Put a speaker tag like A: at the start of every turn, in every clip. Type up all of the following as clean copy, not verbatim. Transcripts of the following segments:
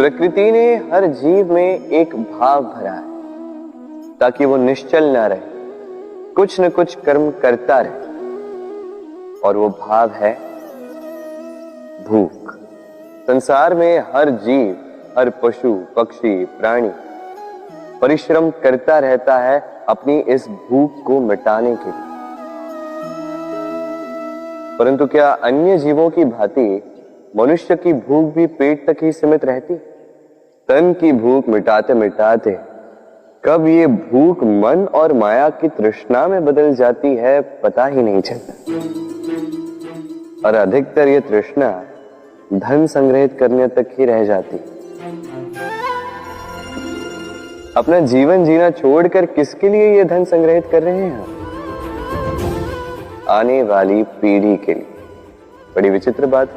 A: प्रकृति ने हर जीव में एक भाव भरा है ताकि वो निश्चल ना रहे, कुछ न कुछ कर्म करता रहे, और वो भाव है भूख। संसार में हर जीव, हर पशु पक्षी प्राणी परिश्रम करता रहता है अपनी इस भूख को मिटाने के लिए। परंतु क्या अन्य जीवों की भांति मनुष्य की भूख भी पेट तक ही सीमित रहती? तन की भूख मिटाते मिटाते कब ये भूख मन और माया की तृष्णा में बदल जाती है पता ही नहीं चलता। और अधिकतर ये तृष्णा धन संग्रहित करने तक ही रह जाती। अपना जीवन जीना छोड़कर किसके लिए ये धन संग्रहित कर रहे हैं? आने वाली पीढ़ी के लिए। बड़ी विचित्र बात।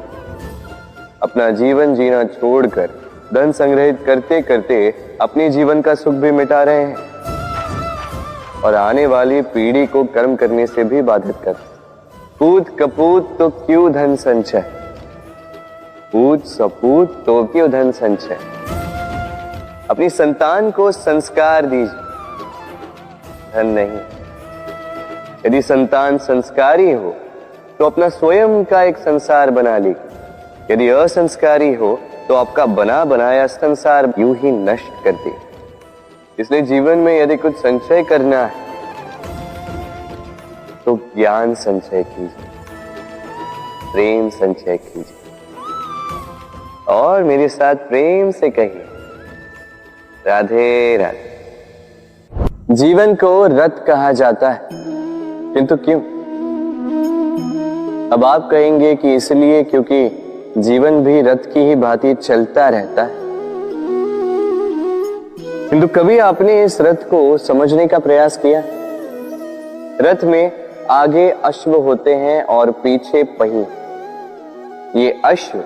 A: अपना जीवन जीना छोड़कर धन संग्रहित करते करते अपने जीवन का सुख भी मिटा रहे हैं और आने वाली पीढ़ी को कर्म करने से भी बाधित कर। पूत कपूत तो क्यों धन संचय, पूत सपूत तो क्यों धन संचय। अपनी संतान को संस्कार दीजिए, धन नहीं। यदि संतान संस्कारी हो तो अपना स्वयं का एक संसार बना लीजिए। यदि असंस्कारी हो तो आपका बना बनाया संसार यूं ही नष्ट कर दे। इसलिए जीवन में यदि कुछ संचय करना है तो ज्ञान संचय कीजिए, प्रेम संचय कीजिए और मेरे साथ प्रेम से कहिए राधे राधे। जीवन को रथ कहा जाता है, किंतु क्यों? अब आप कहेंगे कि इसलिए क्योंकि जीवन भी रथ की ही भांति चलता रहता है। किंतु कभी आपने इस रथ को समझने का प्रयास किया? रथ में आगे अश्व होते हैं और पीछे पहिए। ये अश्व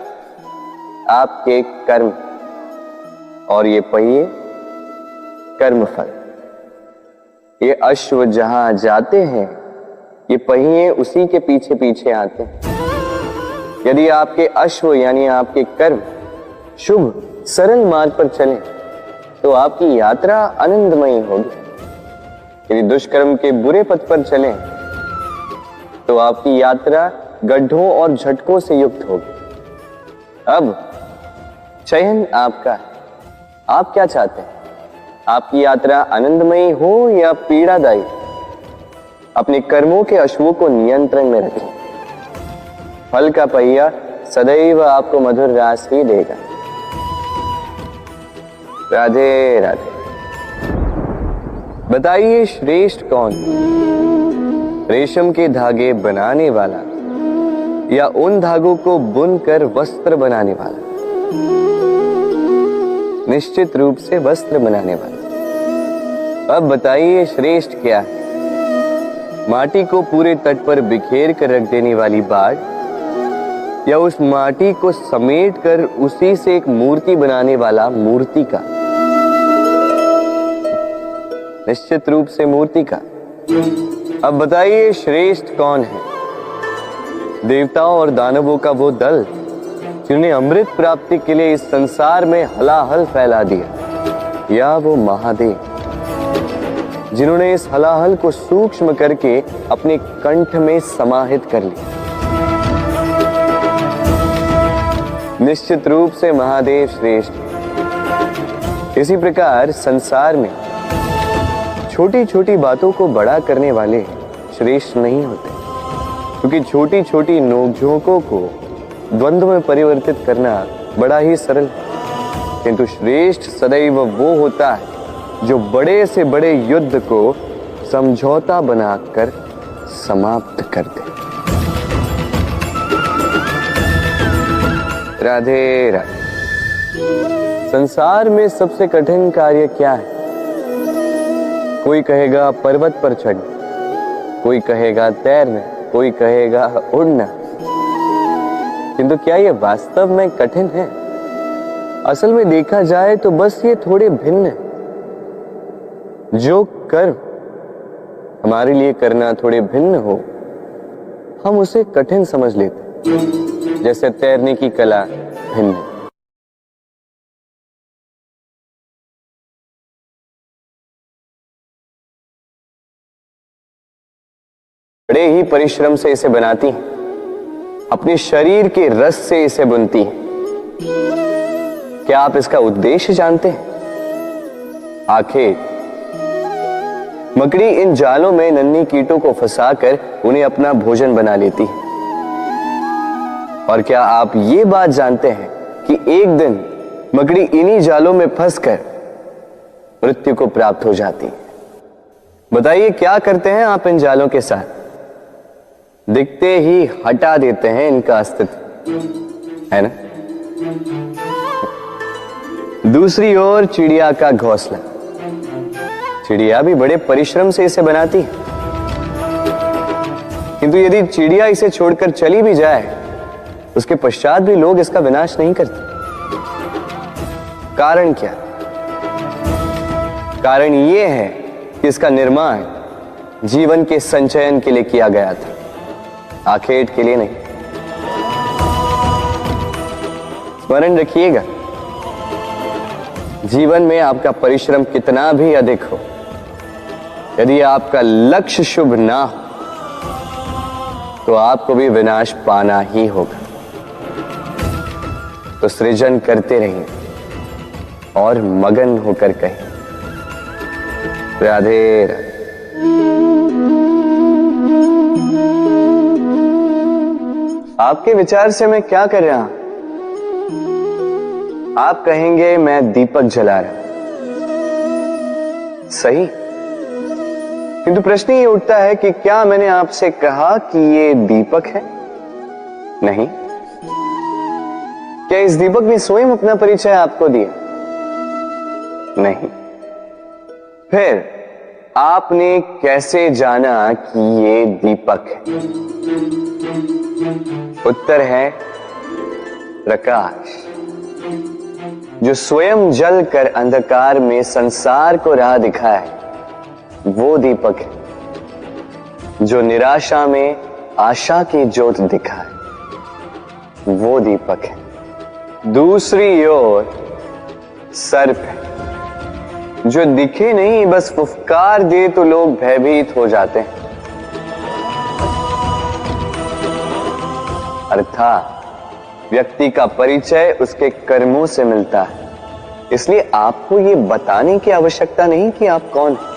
A: आपके कर्म और ये पहिए कर्मफल। ये अश्व जहां जाते हैं ये पहिए उसी के पीछे पीछे आते हैं। यदि आपके अश्व यानी आपके कर्म शुभ सरल मार्ग पर चलें तो आपकी यात्रा आनंदमयी होगी। यदि दुष्कर्म के बुरे पथ पर चलें तो आपकी यात्रा गड्ढों और झटकों से युक्त होगी। अब चयन आपका है, आप क्या चाहते हैं? आपकी यात्रा आनंदमयी हो या पीड़ादायी? अपने कर्मों के अश्वों को नियंत्रण में रखें। फल का पहिया सदैव आपको मधुर रास ही देगा। राधे राधे। बताइए श्रेष्ठ कौन? रेशम के धागे बनाने वाला या उन धागों को बुनकर वस्त्र बनाने वाला? निश्चित रूप से वस्त्र बनाने वाला। अब बताइए श्रेष्ठ क्या है? माटी को पूरे तट पर बिखेर कर रख देने वाली बाढ़ या उस माटी को समेट कर उसी से एक मूर्ति बनाने वाला मूर्ति का? निश्चित रूप से मूर्ति का। अब बताइए श्रेष्ठ कौन है? देवताओं और दानवों का वो दल जिन्हें अमृत प्राप्ति के लिए इस संसार में हलाहल फैला दिया, या वो महादेव जिन्होंने इस हलाहल को सूक्ष्म करके अपने कंठ में समाहित कर लिया? निश्चित रूप से महादेव श्रेष्ठ। इसी प्रकार संसार में छोटी छोटी बातों को बड़ा करने वाले श्रेष्ठ नहीं होते, क्योंकि छोटी छोटी नोकझोंकों को द्वंद्व में परिवर्तित करना बड़ा ही सरल है। किंतु श्रेष्ठ सदैव वो होता है जो बड़े से बड़े युद्ध को समझौता बनाकर समाप्त कर दे। राधे राधे। संसार में सबसे कठिन कार्य क्या है? कोई कहेगा पर्वत पर चढ़ना, कोई कहेगा तैरना, कोई कहेगा उड़ना। किंतु क्या ये वास्तव में कठिन है? असल में देखा जाए तो बस ये थोड़े भिन्न है। जो कर्म हमारे लिए करना थोड़े भिन्न हो हम उसे कठिन समझ लेते, जैसे तैरने की कला भिन्न है। बड़े ही परिश्रम से इसे बनाती हैं, अपने शरीर के रस से इसे बुनती हैं। क्या आप इसका उद्देश्य जानते हैं? आखिर मकड़ी इन जालों में नन्ही कीटों को फंसाकर उन्हें अपना भोजन बना लेती है। और क्या आप ये बात जानते हैं कि एक दिन मकड़ी इन्हीं जालों में फंसकर मृत्यु को प्राप्त हो जाती है? बताइए क्या करते हैं आप इन जालों के साथ? दिखते ही हटा देते हैं इनका अस्तित्व, है ना? दूसरी ओर चिड़िया का घोंसला। चिड़िया भी बड़े परिश्रम से इसे बनाती है, किंतु यदि चिड़िया इसे छोड़कर चली भी जाए, उसके पश्चात भी लोग इसका विनाश नहीं करते। कारण क्या? कारण यह है कि इसका निर्माण जीवन के संचयन के लिए किया गया था, आखेट के लिए नहीं। स्मरण रखिएगा, जीवन में आपका परिश्रम कितना भी अधिक हो, यदि आपका लक्ष्य शुभ ना हो तो आपको भी विनाश पाना ही होगा। तो सृजन करते रहिए और मगन होकर कहिए राधे राधे। आपके विचार से मैं क्या कर रहा हूं? आप कहेंगे मैं दीपक जला रहा हूं। सही, किंतु प्रश्न ये उठता है कि क्या मैंने आपसे कहा कि ये दीपक है? नहीं। क्या इस दीपक ने स्वयं अपना परिचय आपको दिया? नहीं। फिर आपने कैसे जाना कि ये दीपक है? उत्तर है प्रकाश, जो स्वयं जल कर अंधकार में संसार को राह दिखाए, वो दीपक है। जो निराशा में आशा की ज्योत दिखाए, वो दीपक है। दूसरी ओर सर्प है, जो दिखे नहीं, बस फुफकार दे तो लोग भयभीत हो जाते हैं। अर्थात व्यक्ति का परिचय उसके कर्मों से मिलता है, इसलिए आपको ये बताने की आवश्यकता नहीं कि आप कौन हैं।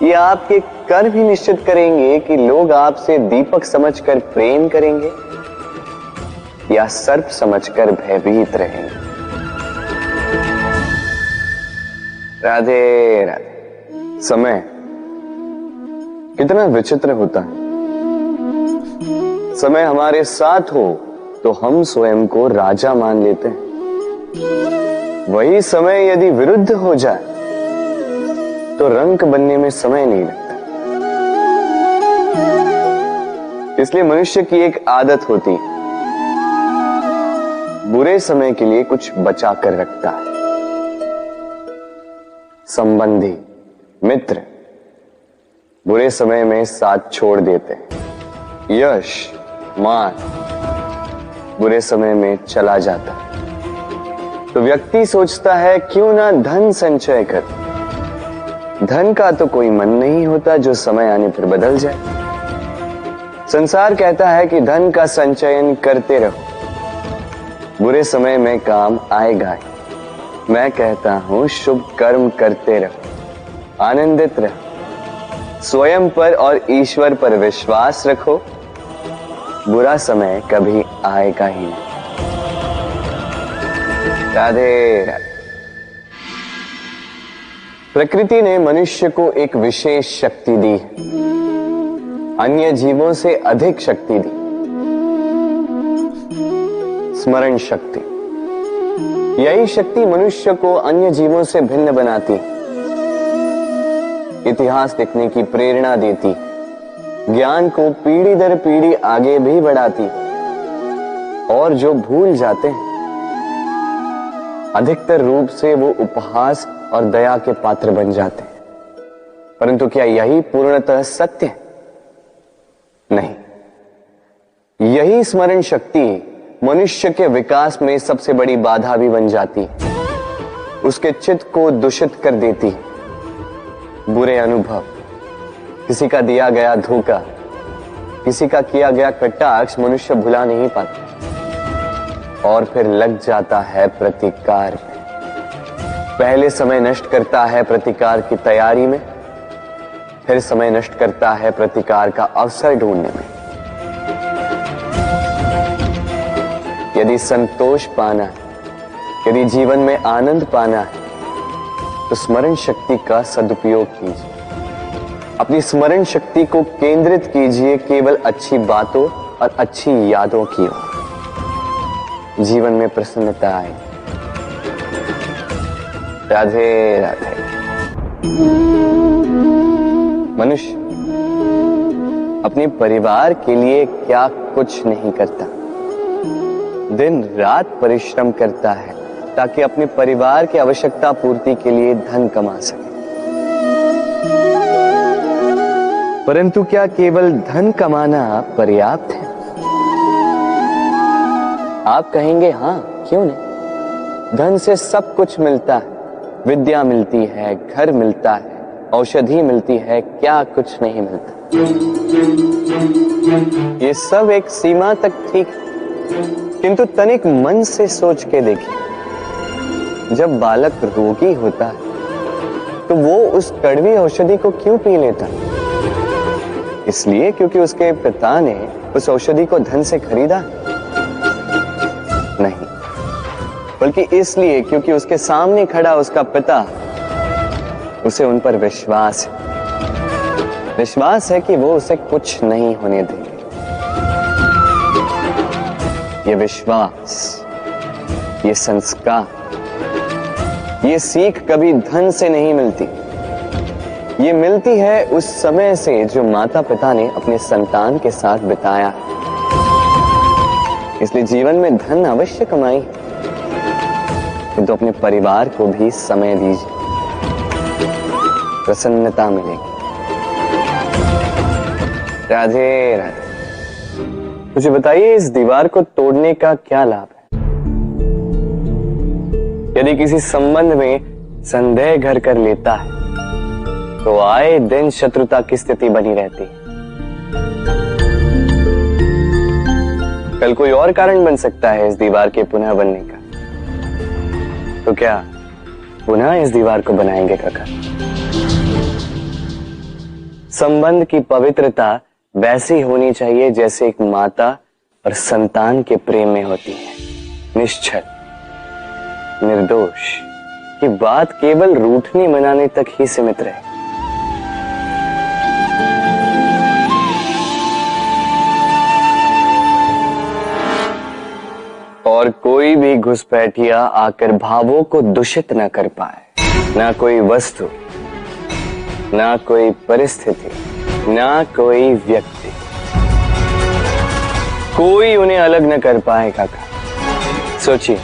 A: ये आपके कर्म ही निश्चित करेंगे कि लोग आपसे दीपक समझकर प्रेम करेंगे या सर्प समझकर भयभीत रहेंगे। राधे राधे। समय कितना विचित्र होता है। समय हमारे साथ हो तो हम स्वयं को राजा मान लेते हैं। वही समय यदि विरुद्ध हो जाए तो रंक बनने में समय नहीं लगता। इसलिए मनुष्य की एक आदत होती है, बुरे समय के लिए कुछ बचा कर रखता है। संबंधी, मित्र बुरे समय में साथ छोड़ देते हैं। यश, मान बुरे समय में चला जाता है। तो व्यक्ति सोचता है क्यों ना धन संचय कर। धन का तो कोई मन नहीं होता जो समय आने पर बदल जाए। संसार कहता है कि धन का संचयन करते रहो, बुरे समय में काम आएगा ही। मैं कहता हूं शुभ कर्म करते रहो, आनंदित रहो, स्वयं पर और ईश्वर पर विश्वास रखो, बुरा समय कभी आएगा ही नहीं। राधे राधे। प्रकृति ने मनुष्य को एक विशेष शक्ति दी है, अन्य जीवों से अधिक शक्ति दी, स्मरण शक्ति। यही शक्ति मनुष्य को अन्य जीवों से भिन्न बनाती, इतिहास लिखने की प्रेरणा देती, ज्ञान को पीढ़ी दर पीढ़ी आगे भी बढ़ाती। और जो भूल जाते हैं, अधिकतर रूप से वो उपहास और दया के पात्र बन जाते हैं। परंतु क्या यही पूर्णतः सत्य है? नहीं। यही स्मरण शक्ति मनुष्य के विकास में सबसे बड़ी बाधा भी बन जाती है, उसके चित्त को दूषित कर देती है। बुरे अनुभव, किसी का दिया गया धोखा, किसी का किया गया कटाक्ष मनुष्य भुला नहीं पाता और फिर लग जाता है प्रतिकार में। पहले समय नष्ट करता है प्रतिकार की तैयारी में, फिर समय नष्ट करता है प्रतिकार का अवसर ढूंढने में। यदि संतोष पाना है, यदि जीवन में आनंद पाना है, तो स्मरण शक्ति का सदुपयोग कीजिए। अपनी स्मरण शक्ति को केंद्रित कीजिए केवल अच्छी बातों और अच्छी यादों की ओर। जीवन में प्रसन्नता आए। राधे राधे। मनुष्य अपने परिवार के लिए क्या कुछ नहीं करता, दिन रात परिश्रम करता है ताकि अपने परिवार की आवश्यकता पूर्ति के लिए धन कमा सके। परंतु क्या केवल धन कमाना पर्याप्त है? आप कहेंगे हाँ, क्यों नहीं। धन से सब कुछ मिलता है, विद्या मिलती है, घर मिलता है, औषधि मिलती है, क्या कुछ नहीं मिलता। ये सब एक सीमा तक ठीक, किंतु तनिक मन से सोच के देखिए, जब बालक रोगी होता है तो वो उस कड़वी औषधि को क्यों पी लेता? इसलिए क्योंकि उसके पिता ने उस औषधि को धन से खरीदा? नहीं, बल्कि इसलिए क्योंकि उसके सामने खड़ा उसका पिता, उसे उन पर विश्वास है। विश्वास है कि वो उसे कुछ नहीं होने देंगे। ये विश्वास, ये संस्कार, ये सीख कभी धन से नहीं मिलती। ये मिलती है उस समय से जो माता पिता ने अपने संतान के साथ बिताया। इसलिए जीवन में धन अवश्य कमाई, किंतु अपने परिवार को भी समय दीजिए, प्रसन्नता मिलेगी। राधे राधे। मुझे बताइए, इस दीवार को तोड़ने का क्या लाभ है? यदि किसी संबंध में संदेह घर कर लेता है तो आए दिन शत्रुता की स्थिति बनी रहती है। कल कोई और कारण बन सकता है इस दीवार के पुनः बनने का। तो क्या पुनः इस दीवार को बनाएंगे काका? संबंध की पवित्रता वैसी होनी चाहिए जैसे एक माता और संतान के प्रेम में होती है, निश्चल, निर्दोष, कि बात केवल रूठने मनाने तक ही सीमित रहे। और कोई भी घुसपैठिया आकर भावों को दूषित न कर पाए। ना कोई वस्तु, ना कोई परिस्थिति, ना कोई व्यक्ति, कोई उन्हें अलग न कर पाए काका। सोचिए,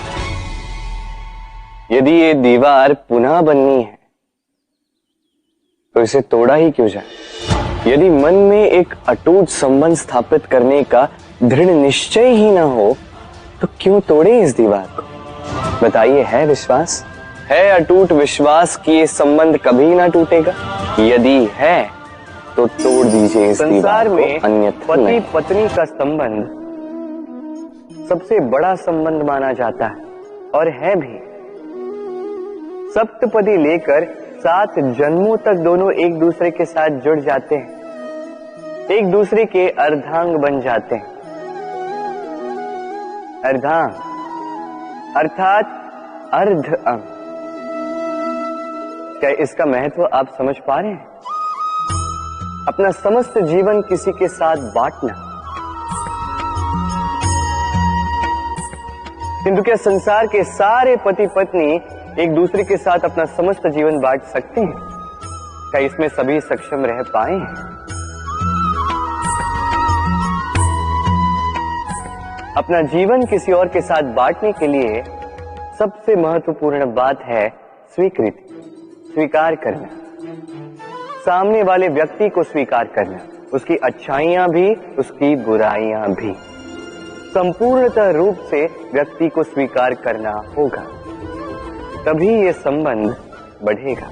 A: यदि ये दीवार पुनः बननी है तो इसे तोड़ा ही क्यों जाए? यदि मन में एक अटूट संबंध स्थापित करने का दृढ़ निश्चय ही ना हो तो क्यों तोड़े इस दीवार को? बताइए, है विश्वास, है अटूट विश्वास कि ये संबंध कभी ना टूटेगा? यदि है तो तोड़ दीजिए इस दीवार को, अन्यथा पति पत्नी का संबंध सबसे बड़ा संबंध माना जाता है और है भी। सप्तपदी लेकर 7 जन्मों तक दोनों एक दूसरे के साथ जुड़ जाते हैं, एक दूसरे के अर्धांग बन जाते हैं। अर्धांग अर्थात अर्ध अंग। क्या इसका महत्व आप समझ पा रहे हैं? अपना समस्त जीवन किसी के साथ बांटना। किंतु क्या संसार के सारे पति पत्नी एक दूसरे के साथ अपना समस्त जीवन बांट सकते हैं? क्या इसमें सभी सक्षम रह पाए हैं? अपना जीवन किसी और के साथ बांटने के लिए सबसे महत्वपूर्ण बात है स्वीकृति, स्वीकार करना। सामने वाले व्यक्ति को स्वीकार करना, उसकी अच्छाइयां भी, उसकी बुराइयां भी। संपूर्णतः रूप से व्यक्ति को स्वीकार करना होगा, तभी ये संबंध बढ़ेगा,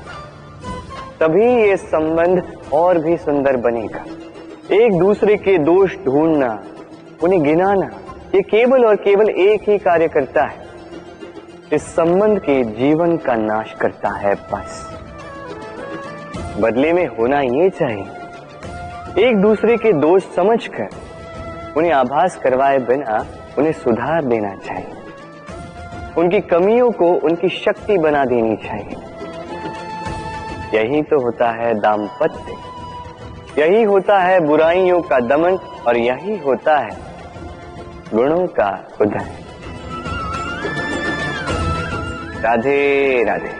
A: तभी ये संबंध और भी सुंदर बनेगा। एक दूसरे के दोष ढूंढना, उन्हें गिनाना, ये केवल और केवल एक ही कार्य करता है, इस संबंध के जीवन का नाश करता है। बस बदले में होना ये चाहिए, एक दूसरे के दोष समझकर उन्हें आभास करवाए बिना उन्हें सुधार देना चाहिए, उनकी कमियों को उनकी शक्ति बना देनी चाहिए। यही तो होता है दाम्पत्य, यही होता है बुराइयों का दमन, और यही होता है गुणों का उदय। राधे राधे।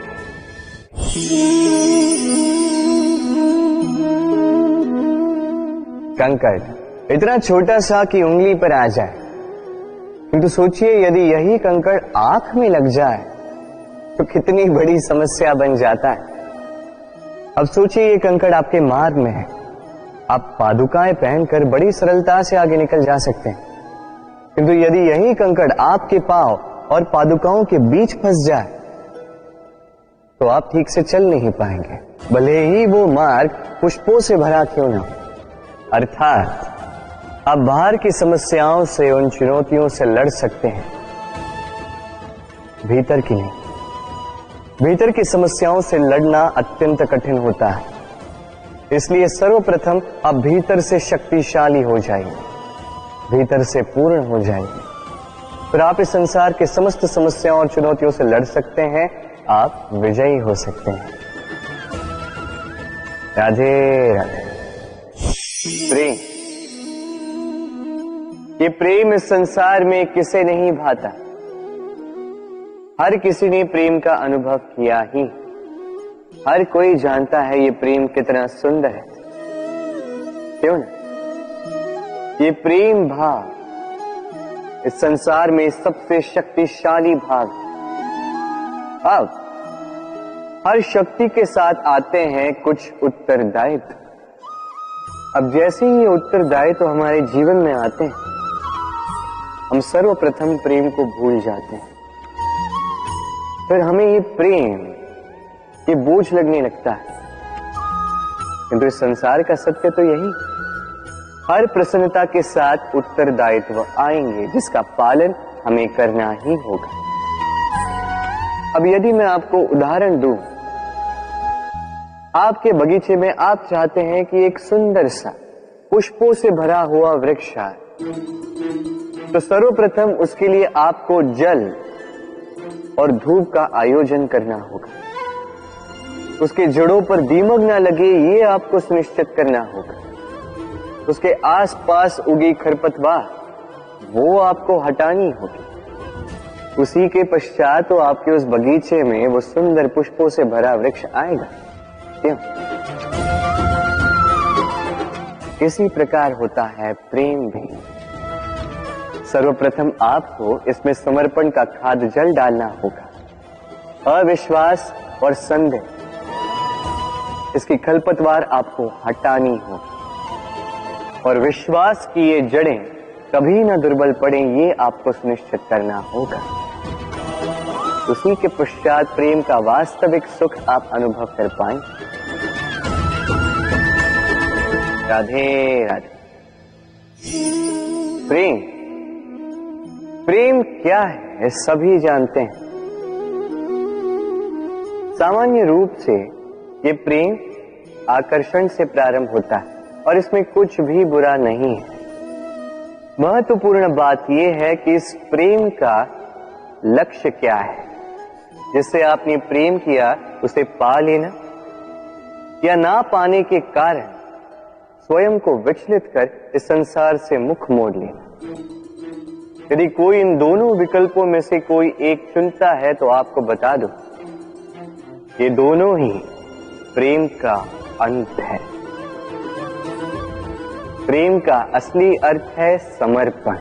A: कंकड़ इतना छोटा सा कि उंगली पर आ जाए, किंतु सोचिए यदि यही कंकड़ आंख में लग जाए तो कितनी बड़ी समस्या बन जाता है। अब सोचिए ये कंकड़ आपके मार्ग में है, आप पादुकाएं पहनकर बड़ी सरलता से आगे निकल जा सकते हैं, किंतु यदि यही कंकड़ आपके पांव और पादुकाओं के बीच फंस जाए तो आप ठीक से चल नहीं पाएंगे, भले ही वो मार्ग पुष्पों से भरा क्यों न हो। अर्थात आप बाहर की समस्याओं से, उन चुनौतियों से लड़ सकते हैं, भीतर की नहीं। भीतर की समस्याओं से लड़ना अत्यंत कठिन होता है, इसलिए सर्वप्रथम आप भीतर से शक्तिशाली हो जाइए, भीतर से पूर्ण हो जाइए, फिर आप इस संसार के समस्त समस्याओं और चुनौतियों से लड़ सकते हैं, आप विजयी हो सकते हैं। राधे राधे। प्रेम, ये प्रेम इस संसार में किसे नहीं भाता, हर किसी ने प्रेम का अनुभव किया ही, हर कोई जानता है ये प्रेम कितना सुंदर है, क्यों ना? ये प्रेम भाव इस संसार में सबसे शक्तिशाली भाव है। अब हर शक्ति के साथ आते हैं कुछ उत्तरदायित्व। अब जैसे ही ये उत्तरदायित्व हमारे जीवन में आते हैं, हम सर्वप्रथम प्रेम को भूल जाते हैं, फिर हमें ये प्रेम, ये बोझ लगने लगता है। किंतु इस संसार का सत्य तो यही, हर प्रसन्नता के साथ उत्तरदायित्व आएंगे जिसका पालन हमें करना ही होगा। अब यदि मैं आपको उदाहरण दूं, आपके बगीचे में आप चाहते हैं कि एक सुंदर सा पुष्पों से भरा हुआ वृक्ष आए, तो सर्वप्रथम उसके लिए आपको जल और धूप का आयोजन करना होगा, उसके जड़ों पर दीमक ना लगे ये आपको सुनिश्चित करना होगा, उसके आसपास उगी खरपतवार वो आपको हटानी होगी, उसी के पश्चात तो आपके उस बगीचे में वो सुंदर पुष्पों से भरा वृक्ष आएगा। क्यों? इसी प्रकार होता है प्रेम भी। सर्वप्रथम आपको इसमें समर्पण का खाद जल डालना होगा, अविश्वास और संदेह, इसकी खरपतवार आपको हटानी होगी, और विश्वास की ये जड़ें कभी ना दुर्बल पड़े ये आपको सुनिश्चित करना होगा। उसी के पश्चात प्रेम का वास्तविक सुख आप अनुभव कर पाएंगे। राधे राधे। प्रेम, प्रेम क्या है सभी जानते हैं। सामान्य रूप से ये प्रेम आकर्षण से प्रारंभ होता है और इसमें कुछ भी बुरा नहीं है। महत्वपूर्ण बात यह है कि इस प्रेम का लक्ष्य क्या है। जिससे आपने प्रेम किया उसे पा लेना या ना पाने के कारण स्वयं को विचलित कर इस संसार से मुख मोड़ लेना। यदि कोई इन दोनों विकल्पों में से कोई एक चुनता है तो आपको बता दो, ये दोनों ही प्रेम का अंत है। प्रेम का असली अर्थ है समर्पण,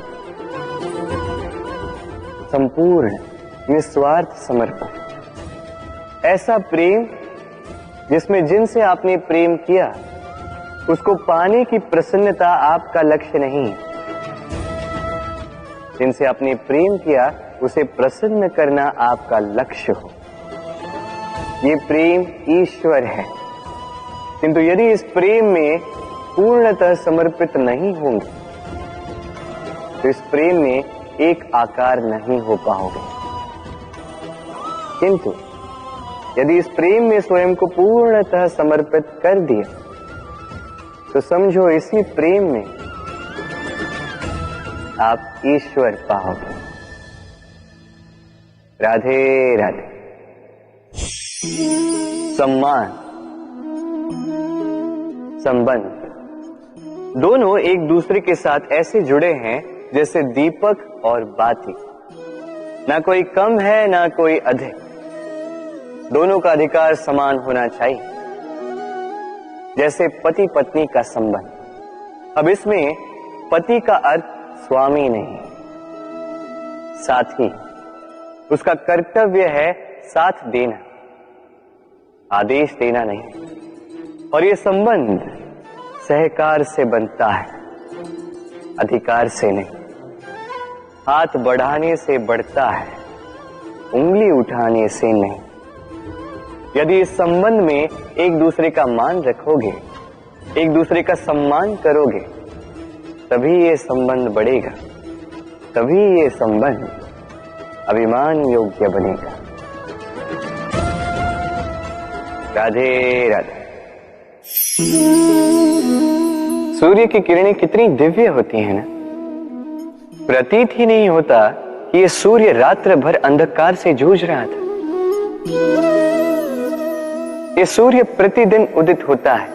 A: संपूर्ण निस्वार्थ समर्पण। ऐसा प्रेम जिसमें जिनसे आपने प्रेम किया उसको पाने की प्रसन्नता आपका लक्ष्य नहीं है। जिनसे आपने प्रेम किया उसे प्रसन्न करना आपका लक्ष्य हो। ये प्रेम ईश्वर है। किंतु यदि इस प्रेम में पूर्णतः समर्पित नहीं होंगे तो इस प्रेम में एक आकार नहीं हो पाओगे। किंतु यदि इस प्रेम में स्वयं को पूर्णतः समर्पित कर दिया तो समझो इसी प्रेम में आप ईश्वर पाओगे। राधे राधे। सम्मान, संबंध दोनों एक दूसरे के साथ ऐसे जुड़े हैं जैसे दीपक और बाती। ना कोई कम है ना कोई अधिक, दोनों का अधिकार समान होना चाहिए, जैसे पति पत्नी का संबंध। अब इसमें पति का अर्थ स्वामी नहीं, साथी। उसका कर्तव्य है साथ देना, आदेश देना नहीं। और ये संबंध सहकार से बनता है, अधिकार से नहीं। हाथ बढ़ाने से बढ़ता है, उंगली उठाने से नहीं। यदि इस संबंध में एक दूसरे का मान रखोगे, एक दूसरे का सम्मान करोगे, तभी ये संबंध बढ़ेगा, तभी ये संबंध अभिमान योग्य बनेगा। राधे राधे। सूर्य की किरणें कितनी दिव्य होती हैं ना। प्रतीत ही नहीं होता कि ये सूर्य रात्र भर अंधकार से जूझ रहा था। ये सूर्य प्रतिदिन उदित होता है,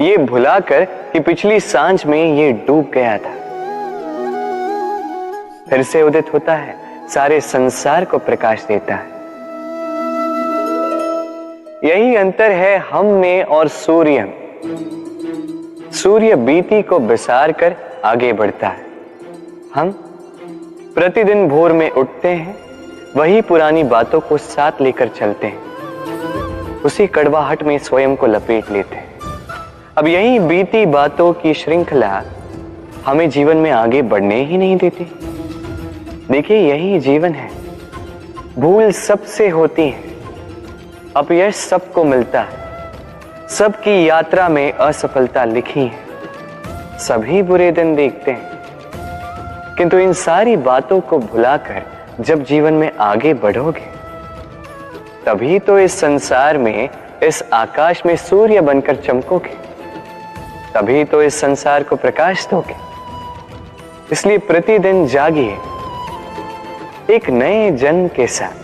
A: ये भुलाकर कि पिछली सांझ में ये डूब गया था। फिर से उदित होता है, सारे संसार को प्रकाश देता है। यही अंतर है हम में और सूर्य में। सूर्य बीती को बिसार कर आगे बढ़ता है। हम प्रतिदिन भोर में उठते हैं, वही पुरानी बातों को साथ लेकर चलते हैं, उसी कड़वाहट में स्वयं को लपेट लेते हैं। अब यही बीती बातों की श्रृंखला हमें जीवन में आगे बढ़ने ही नहीं देती। देखिए, यही जीवन है। भूल सबसे होती है, अपयश सबको मिलता है, सबकी यात्रा में असफलता लिखी है, सभी बुरे दिन देखते हैं। किंतु इन सारी बातों को भुलाकर जब जीवन में आगे बढ़ोगे, तभी तो इस संसार में, इस आकाश में सूर्य बनकर चमकोगे, तभी तो इस संसार को प्रकाश दोगे। इसलिए प्रतिदिन जागिए, एक नए जन्म के साथ,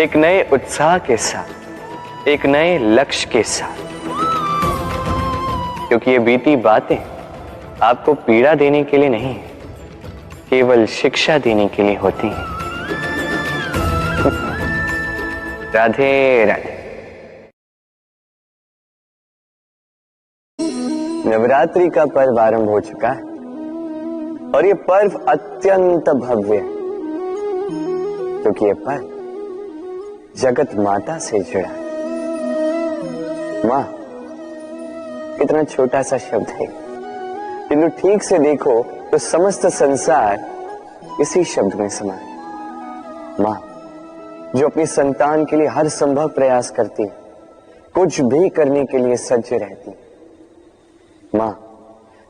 A: एक नए उत्साह के साथ, एक नए लक्ष्य के साथ। क्योंकि ये बीती बातें आपको पीड़ा देने के लिए नहीं, केवल शिक्षा देने के लिए होती हैं। राधे राधे। नवरात्रि का पर्व आरंभ हो चुका है और ये पर्व अत्यंत भव्य है, क्योंकि ये पर्व जगत माता से जुड़ा है। मां इतना छोटा सा शब्द है, किंतु ठीक से देखो तो समस्त संसार इसी शब्द में समा है। मां जो अपनी संतान के लिए हर संभव प्रयास करती है, कुछ भी करने के लिए सज्ज रहती है। मां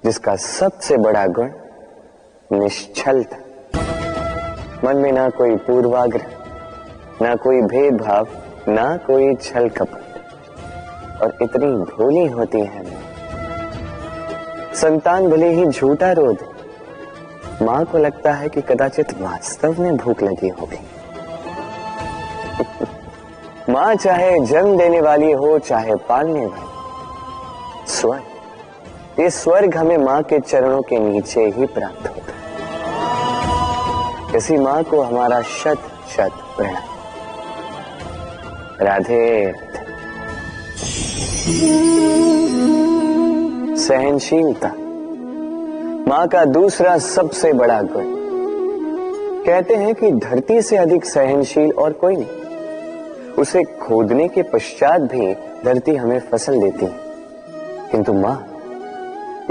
A: जिसका सबसे बड़ा गुण निश्चलता, मन में ना कोई पूर्वाग्रह, ना कोई भेदभाव, ना कोई छल कपट, और इतनी भोली होती है मां। संतान भले ही झूठा रो दे, मां को लगता है कि कदाचित वास्तव में भूख लगी होगी। मां चाहे जन्म देने वाली हो, चाहे पालने वाली, स्वर्ग, ये स्वर्ग हमें मां के चरणों के नीचे ही प्राप्त होता है। इसी मां को हमारा शत शत प्रणाम। राधे। सहनशीलता मां का दूसरा सबसे बड़ा गुण। कहते हैं कि धरती से अधिक सहनशील और कोई नहीं। उसे खोदने के पश्चात भी धरती हमें फसल देती है, किंतु मां,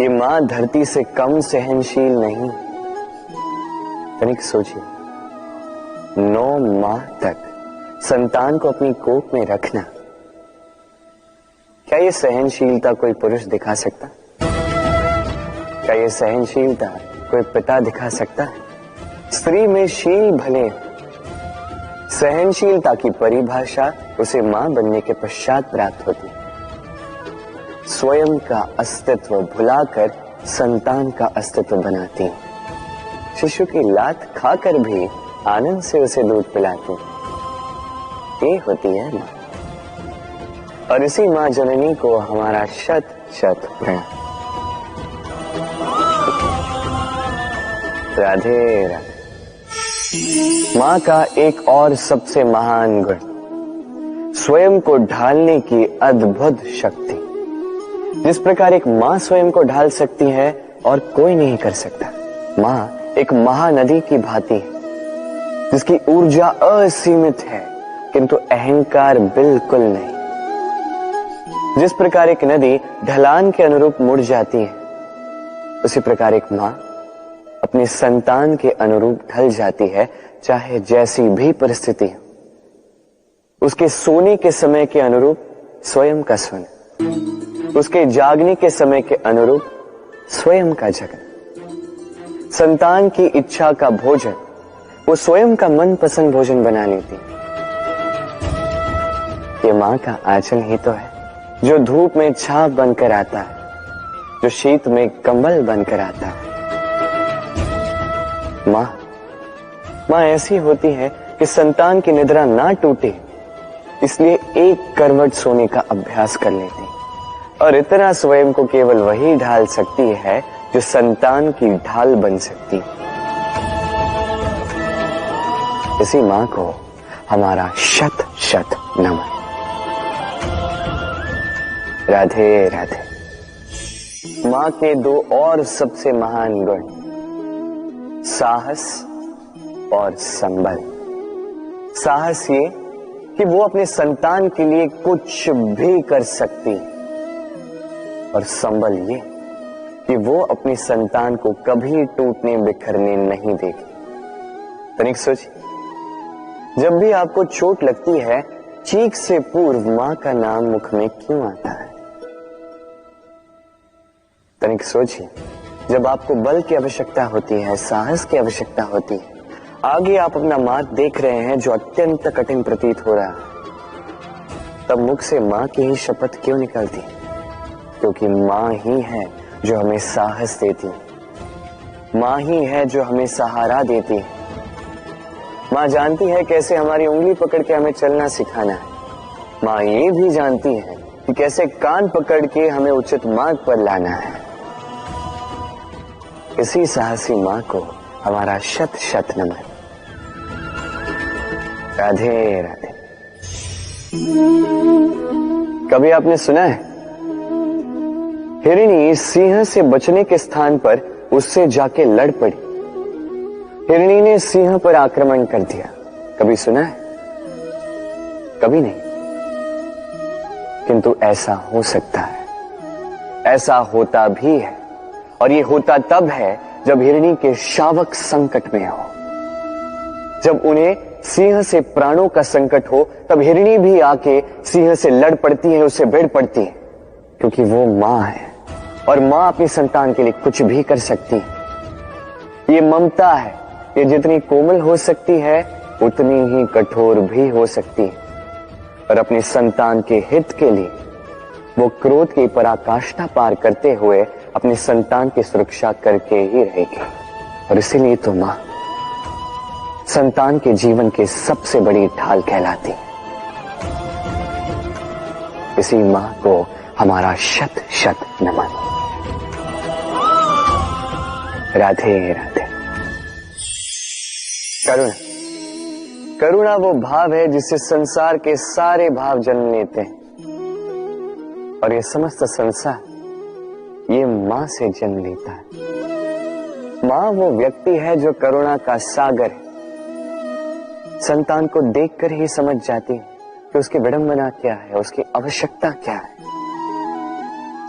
A: ये मां धरती से कम सहनशील नहीं। तनिक सोचिए, 9 माह तक संतान को अपनी कोख में रखना, क्या ये सहनशीलता कोई पुरुष दिखा सकता? क्या ये सहनशीलता कोई पिता दिखा सकता है? स्त्री में शील भले, सहनशीलता की परिभाषा उसे मां बनने के पश्चात प्राप्त होती है। स्वयं का अस्तित्व भुलाकर संतान का अस्तित्व बनाती है। शिशु की लात खाकर भी आनंद से उसे दूध पिलाती है। ये होती है मां। और इसी मां जननी को हमारा शत शत प्रणाम। राधे राधे। मां का एक और सबसे महान गुण, स्वयं को ढालने की अद्भुत शक्ति। जिस प्रकार एक मां स्वयं को ढाल सकती है और कोई नहीं कर सकता। मां एक महानदी की भांति है जिसकी ऊर्जा असीमित है किंतु अहंकार बिल्कुल नहीं। जिस प्रकार एक नदी ढलान के अनुरूप मुड़ जाती है, उसी प्रकार एक मां अपनी संतान के अनुरूप ढल जाती है, चाहे जैसी भी परिस्थिति हो। उसके सोने के समय के अनुरूप स्वयं का सोना, उसके जागने के समय के अनुरूप स्वयं का जगना। संतान की इच्छा का भोजन वो स्वयं का मनपसंद भोजन बना लेती। ये मां का आंचल ही तो है जो धूप में छाप बनकर आता है, जो शीत में कंबल बनकर आता है। मां ऐसी होती है कि संतान की निद्रा ना टूटे, इसलिए एक करवट सोने का अभ्यास कर लेती और इतना स्वयं को केवल वही ढाल सकती है जो संतान की ढाल बन सकती है। इसी मां को हमारा शत शत नमन। राधे राधे। मां के दो और सबसे महान गुण, साहस और संबल। साहस ये कि वो अपने संतान के लिए कुछ भी कर सकती, और संबल ये कि वो अपनी संतान को कभी टूटने बिखरने नहीं देगी। तनिक सोचिए, जब भी आपको चोट लगती है, चीख से पूर्व मां का नाम मुख में क्यों आता है? तनिक सोचिए, जब आपको बल की आवश्यकता होती है, साहस की आवश्यकता होती है, आगे आप अपना मार्ग देख रहे हैं जो अत्यंत कठिन प्रतीत हो रहा है, तब मुख से मां की ही शपथ क्यों निकलती? क्योंकि मां ही है जो हमें साहस देती है, मां ही है जो हमें सहारा देती है। मां जानती है कैसे हमारी उंगली पकड़ के हमें चलना सिखाना है। मां ये भी जानती है कि कैसे कान पकड़ के हमें उचित मार्ग पर लाना है। इसी साहसी मां को हमारा शत शत नमन। राधे राधे। कभी आपने सुना है हिरणी सिंह से बचने के स्थान पर उससे जाके लड़ पड़ी? हिरणी ने सिंह पर आक्रमण कर दिया। कभी सुना है? कभी नहीं। किंतु ऐसा हो सकता है, ऐसा होता भी है, और ये होता तब है जब हिरणी के शावक संकट में हो। जब उन्हें सिंह से प्राणों का संकट हो, तब हिरणी भी आके सिंह से लड़ पड़ती है, उससे भिड़ पड़ती है, क्योंकि वो मां है और मां अपनी संतान के लिए कुछ भी कर सकती है। ये ममता है, ये जितनी कोमल हो सकती है उतनी ही कठोर भी हो सकती है, और अपनी संतान के हित के लिए वो क्रोध की पराकाष्ठा पार करते हुए अपनी संतान की सुरक्षा करके ही रहेगी। और इसीलिए तो मां संतान के जीवन की सबसे बड़ी ढाल कहलाती है। इसी मां को हमारा शत शत नमन। राधे राधे। करुणा, करुणा वो भाव है जिससे संसार के सारे भाव जन्म लेते हैं, और ये समस्त संसार ये मां से जन्म लेता है। मां वो व्यक्ति है जो करुणा का सागर है। संतान को देखकर ही समझ जाती है कि उसकी विडंबना क्या है, उसकी आवश्यकता क्या है।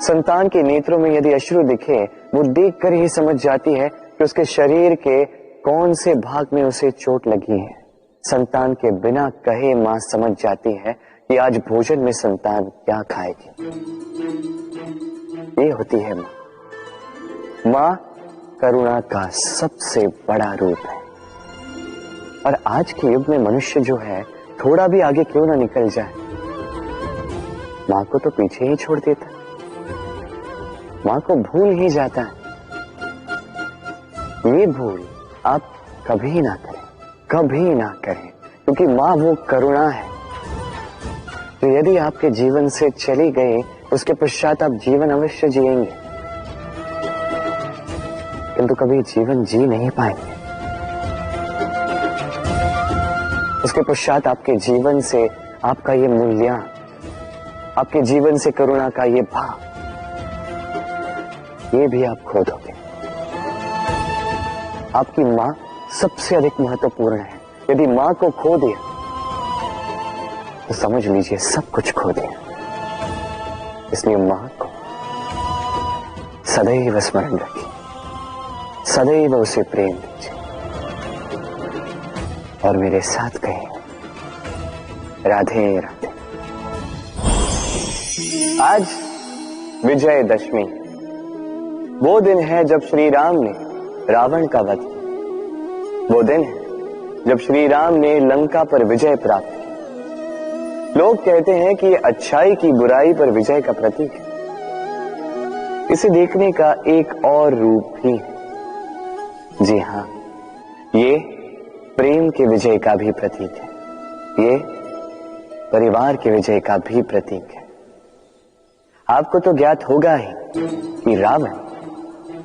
A: संतान के नेत्रों में यदि अश्रु दिखे, वो देखकर ही समझ जाती है कि उसके शरीर के कौन से भाग में उसे चोट लगी है। संतान के बिना कहे मां समझ जाती है कि आज भोजन में संतान क्या खाएगी। ये होती है मां। मां करुणा का सबसे बड़ा रूप है। और आज के युग में मनुष्य जो है थोड़ा भी आगे क्यों ना निकल जाए, मां को तो पीछे ही छोड़ देता, मां को भूल ही जाता है। ये भूल आप कभी ना करें, कभी ना करें, क्योंकि मां वो करुणा है जो यदि आपके जीवन से चली गई उसके पश्चात आप जीवन अवश्य जिएंगे, किंतु कभी जीवन जी नहीं पाएंगे। उसके पश्चात आपके जीवन से आपका ये मूल्यांकन, आपके जीवन से करुणा का ये भाव, ये भी आप खो दोगे। आपकी मां सबसे अधिक महत्वपूर्ण है। यदि मां को खो दिया तो समझ लीजिए सब कुछ खो दिया। इसलिए मां को सदैव स्मरण रखिए, सदैव उसे प्रेम दीजिए और मेरे साथ कहें राधे राधे। आज विजयदशमी, वो दिन है जब श्री राम ने रावण का वध किया। वो दिन है जब श्री राम ने लंका पर विजय प्राप्त की। लोग कहते हैं कि ये अच्छाई की बुराई पर विजय का प्रतीक है। इसे देखने का एक और रूप भी है। जी हां, ये प्रेम के विजय का भी प्रतीक है, ये परिवार के विजय का भी प्रतीक है। आपको तो ज्ञात होगा ही कि रावण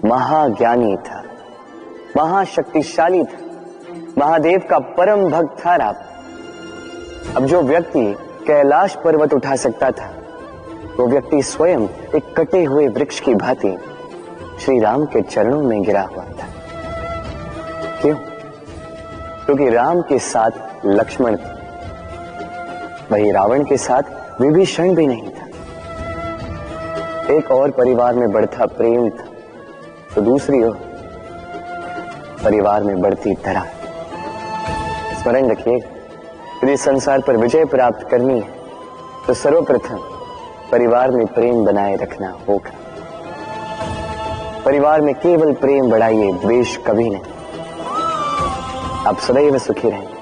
A: महाज्ञानी था, महाशक्तिशाली था, महादेव का परम भक्त था रावण। अब जो व्यक्ति कैलाश पर्वत उठा सकता था, वो व्यक्ति स्वयं एक कटे हुए वृक्ष की भांति श्री राम के चरणों में गिरा हुआ था। क्यों? क्योंकि राम के साथ लक्ष्मण था, वही रावण के साथ विभीषण भी नहीं था। एक और परिवार में बढ़ता प्रेम था, तो दूसरी ओर परिवार में बढ़ती दरार। स्मरण रखिए, यदि संसार पर विजय प्राप्त करनी है तो सर्वप्रथम परिवार में प्रेम बनाए रखना होगा। परिवार में केवल प्रेम बढ़ाइए, द्वेष कभी नहीं। आप सदैव सुखी रहेंगे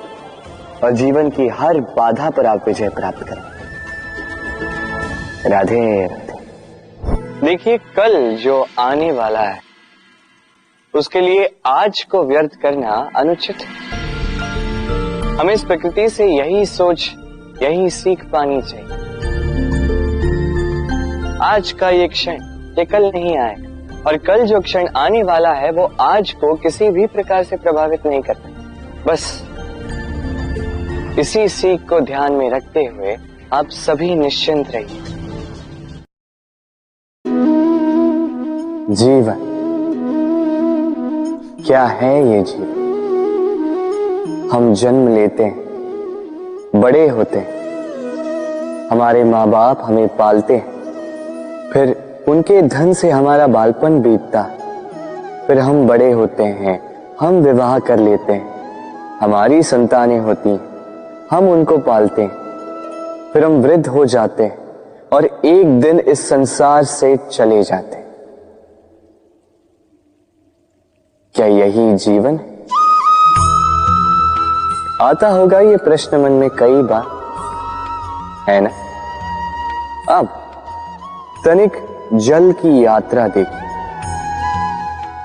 A: और जीवन की हर बाधा पर आप विजय प्राप्त करें। राधे राधे। देखिए, कल जो आने वाला है उसके लिए आज को व्यर्थ करना अनुचित है। हमें इस प्रकृति से यही सोच, यही सीख पानी चाहिए। आज का ये क्षण ये कल नहीं आएगा, और कल जो क्षण आने वाला है वो आज को किसी भी प्रकार से प्रभावित नहीं करता। बस इसी सीख को ध्यान में रखते हुए आप सभी निश्चिंत रहिए। जीवन क्या है? ये जीवन हम जन्म लेते हैं, बड़े होते हैं, हमारे माँ बाप हमें पालते हैं, फिर उनके धन से हमारा बालपन बीतता, फिर हम बड़े होते हैं, हम विवाह कर लेते हैं, हमारी संतानें होती हैं, हम उनको पालते हैं, फिर हम वृद्ध हो जाते हैं और एक दिन इस संसार से चले जाते हैं। क्या यही जीवन है? आता होगा ये प्रश्न मन में कई बार, है ना? अब तनिक जल की यात्रा देखिए।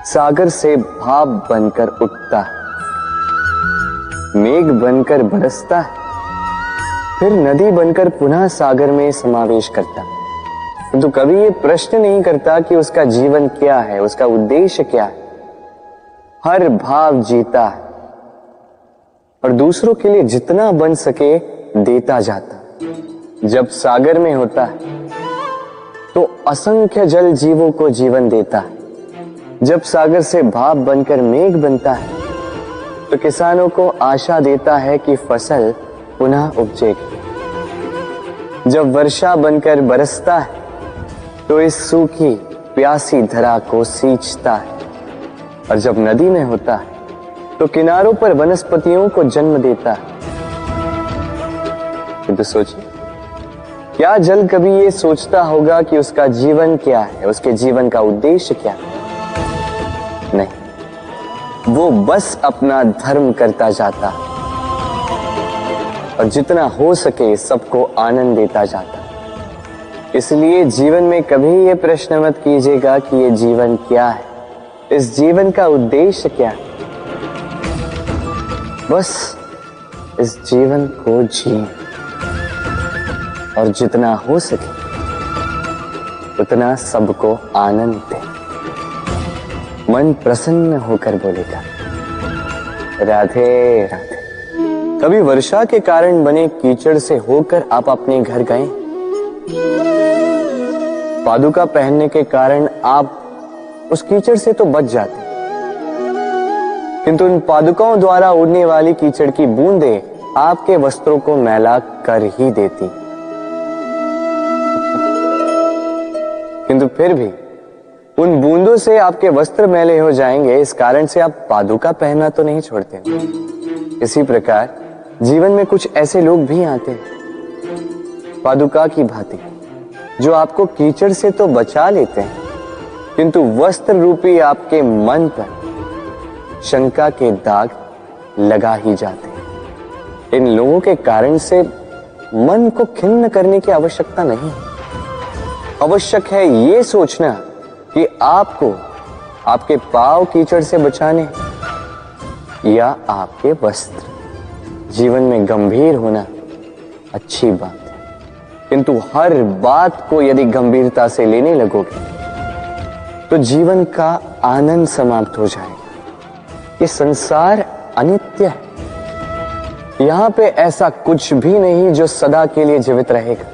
A: सागर से भाप बनकर उठता है, मेघ बनकर बरसता है, फिर नदी बनकर पुनः सागर में समावेश करता है। तो कभी ये प्रश्न नहीं करता कि उसका जीवन क्या है, उसका उद्देश्य क्या है। हर भाव जीता है और दूसरों के लिए जितना बन सके देता जाता। जब सागर में होता है तो असंख्य जल जीवों को जीवन देता है। जब सागर से भाप बनकर मेघ बनता है तो किसानों को आशा देता है कि फसल पुनः उपजेगी। जब वर्षा बनकर बरसता है तो इस सूखी प्यासी धरा को सींचता है। और जब नदी में होता है तो किनारों पर वनस्पतियों को जन्म देता है। तो सोचिए, क्या जल कभी ये सोचता होगा कि उसका जीवन क्या है, उसके जीवन का उद्देश्य क्या है? वो बस अपना धर्म करता जाता और जितना हो सके सबको आनंद देता जाता। इसलिए जीवन में कभी ये प्रश्न मत कीजिएगा कि ये जीवन क्या है, इस जीवन का उद्देश्य क्या है। बस इस जीवन को जिए और जितना हो सके उतना सबको आनंद दे। मन प्रसन्न होकर बोलेगा राधे राधे। कभी वर्षा के कारण बने कीचड़ से होकर आप अपने घर गए? पादुका पहनने के कारण आप उस कीचड़ से तो बच जाते, किंतु इन पादुकाओं द्वारा उड़ने वाली कीचड़ की बूंदें आपके वस्त्रों को मैला कर ही देती। किंतु फिर भी उन बूंदों से आपके वस्त्र मैले हो जाएंगे, इस कारण से आप पादुका पहनना तो नहीं छोड़ते। इसी प्रकार जीवन में कुछ ऐसे लोग भी आते हैं पादुका की भांति, जो आपको कीचड़ से तो बचा लेते हैं, किंतु वस्त्र रूपी आपके मन पर शंका के दाग लगा ही जाते हैं। इन लोगों के कारण से मन को खिन्न करने की आवश्यकता नहीं है। आवश्यक है ये सोचना कि आपको आपके पांव कीचड़ से बचाने या आपके वस्त्र। जीवन में गंभीर होना अच्छी बात है, किंतु हर बात को यदि गंभीरता से लेने लगोगे तो जीवन का आनंद समाप्त हो जाएगा। ये संसार अनित्य है, यहां पे ऐसा कुछ भी नहीं जो सदा के लिए जीवित रहेगा।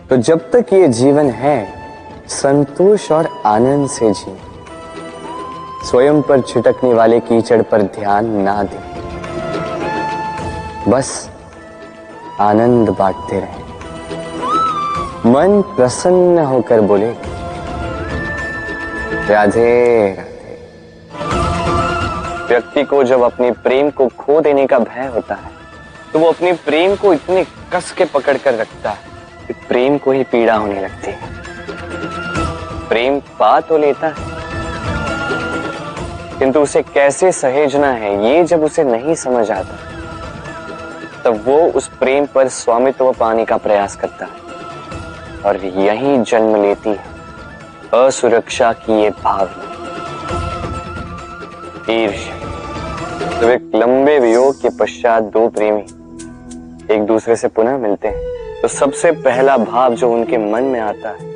A: तो जब तक ये जीवन है, संतोष और आनंद से जिए। स्वयं पर छिटकने वाले कीचड़ पर ध्यान ना दें, बस आनंद बांटते रहें। मन प्रसन्न होकर बोले राधे राधे। व्यक्ति को जब अपने प्रेम को खो देने का भय होता है तो वो अपने प्रेम को इतने कस के पकड़ कर रखता है कि प्रेम को ही पीड़ा होने लगती है। प्रेम पा तो लेता है, किंतु उसे कैसे सहेजना है ये जब उसे नहीं समझ आता, तब वो उस प्रेम पर स्वामित्व पाने का प्रयास करता है और यहीं जन्म लेती है असुरक्षा की ये भावना, ईर्ष्या। जब एक लंबे वियोग के पश्चात दो प्रेमी एक दूसरे से पुनः मिलते हैं तो सबसे पहला भाव जो उनके मन में आता है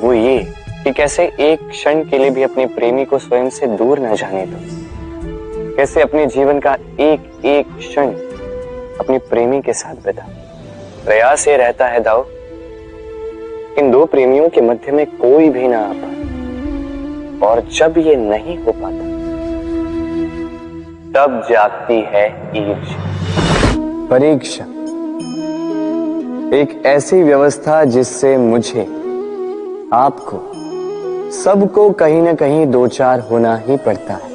A: वो ये कि कैसे एक क्षण के लिए भी अपने प्रेमी को स्वयं से दूर न जाने दो, कैसे अपने जीवन का एक एक क्षण अपनी प्रेमी के साथ बिता। प्रयास ये रहता है दाऊ, इन दो प्रेमियों के मध्य में कोई भी ना आ पाए, और जब ये नहीं हो पाता तब जागती है ईर्ष्या। परीक्षा एक ऐसी व्यवस्था जिससे मुझे, आपको, सबको कहीं ना कहीं दो चार होना ही पड़ता है।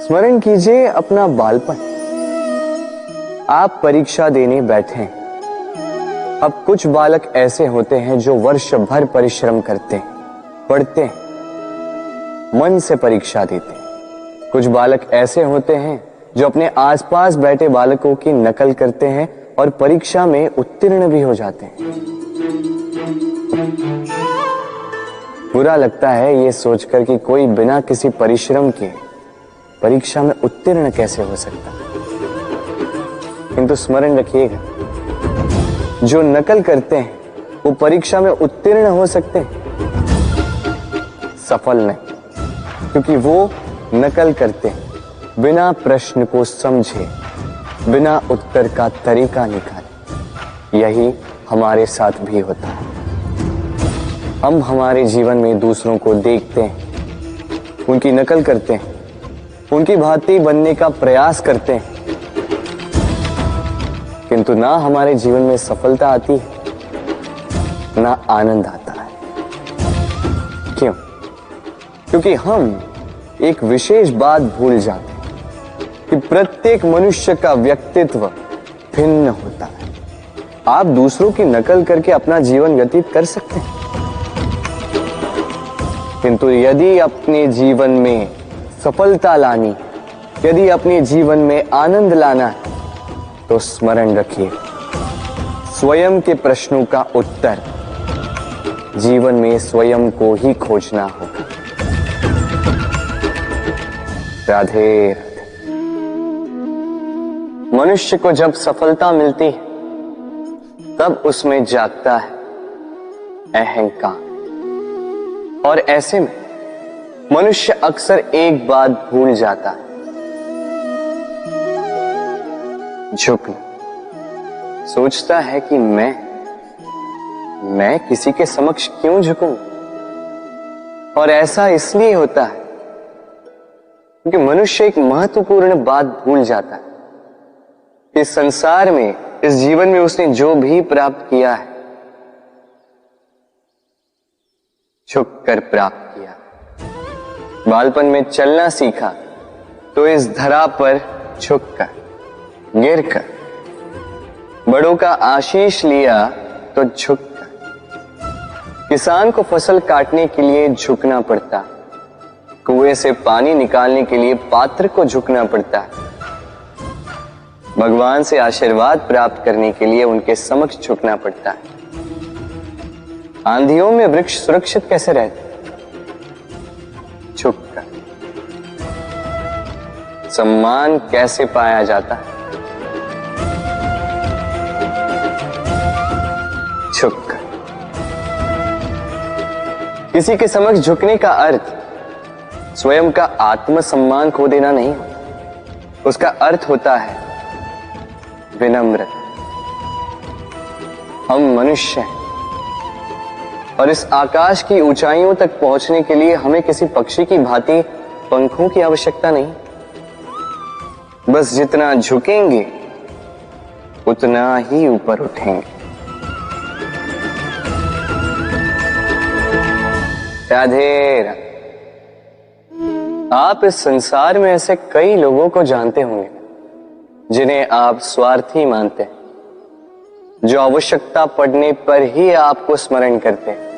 A: स्मरण कीजिए अपना बालपन। आप परीक्षा देने बैठे। अब कुछ बालक ऐसे होते हैं जो वर्ष भर परिश्रम करते हैं, पढ़ते हैं, मन से परीक्षा देते हैं। कुछ बालक ऐसे होते हैं जो अपने आसपास बैठे बालकों की नकल करते हैं और परीक्षा में उत्तीर्ण भी हो जाते हैं। बुरा लगता है ये सोचकर कि कोई बिना किसी परिश्रम के परीक्षा में उत्तीर्ण कैसे हो सकता है। किंतु स्मरण रखिएगा, जो नकल करते हैं वो परीक्षा में उत्तीर्ण हो सकते हैं, सफल नहीं, क्योंकि वो नकल करते हैं बिना प्रश्न को समझे, बिना उत्तर का तरीका निकाले। यही हमारे साथ भी होता है। हम हमारे जीवन में दूसरों को देखते हैं, उनकी नकल करते हैं, उनकी भांति बनने का प्रयास करते हैं, किंतु ना हमारे जीवन में सफलता आती है ना आनंद आता है। क्यों? क्योंकि हम एक विशेष बात भूल जाते हैं कि प्रत्येक मनुष्य का व्यक्तित्व भिन्न होता है। आप दूसरों की नकल करके अपना जीवन व्यतीत कर सकते हैं, किंतु यदि अपने जीवन में सफलता लानी, यदि अपने जीवन में आनंद लाना है, तो स्मरण रखिए, स्वयं के प्रश्नों का उत्तर जीवन में स्वयं को ही खोजना होगा। राधे राधे। मनुष्य को जब सफलता मिलती है, तब उसमें जागता है अहंकार, और ऐसे में मनुष्य अक्सर एक बात भूल जाता है, झुकना। सोचता है कि मैं किसी के समक्ष क्यों झुकूं? और ऐसा इसलिए होता है क्योंकि मनुष्य एक महत्वपूर्ण बात भूल जाता है कि संसार में, इस जीवन में उसने जो भी प्राप्त किया है, झुककर प्राप्त किया। बालपन में चलना सीखा तो इस धरा पर झुककर, गिरकर। बड़ों का आशीष लिया तो झुककर। किसान को फसल काटने के लिए झुकना पड़ता, कुएं से पानी निकालने के लिए पात्र को झुकना पड़ता है, भगवान से आशीर्वाद प्राप्त करने के लिए उनके समक्ष झुकना पड़ता है। आंधियों में वृक्ष सुरक्षित कैसे रहते? झुककर। सम्मान कैसे पाया जाता है? झुककर। किसी के समक्ष झुकने का अर्थ स्वयं का आत्मसम्मान खो देना नहीं, उसका अर्थ होता है विनम्र। हम मनुष्य हैं और इस आकाश की ऊंचाइयों तक पहुंचने के लिए हमें किसी पक्षी की भांति पंखों की आवश्यकता नहीं। बस जितना झुकेंगे उतना ही ऊपर उठेंगे। राधे राधे। आप इस संसार में ऐसे कई लोगों को जानते होंगे जिन्हें आप स्वार्थी मानते हैं, जो आवश्यकता पड़ने पर ही आपको स्मरण करते हैं,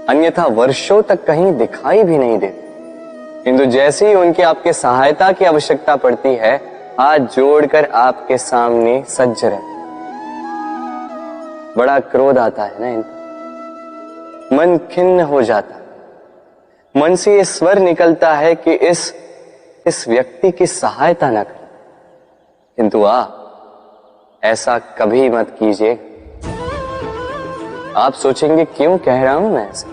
A: अन्यथा वर्षों तक कहीं दिखाई भी नहीं देते, किंतु जैसे ही उनकी आपके सहायता की आवश्यकता पड़ती है, हाथ जोड़कर आपके सामने सज्ज रहते। बड़ा क्रोध आता है ना इनको, मन खिन्न हो जाता, मन से ये स्वर निकलता है कि इस व्यक्ति की सहायता न करें, किंतु ऐसा कभी मत कीजिए। आप सोचेंगे क्यों कह रहा हूं मैं ऐसा?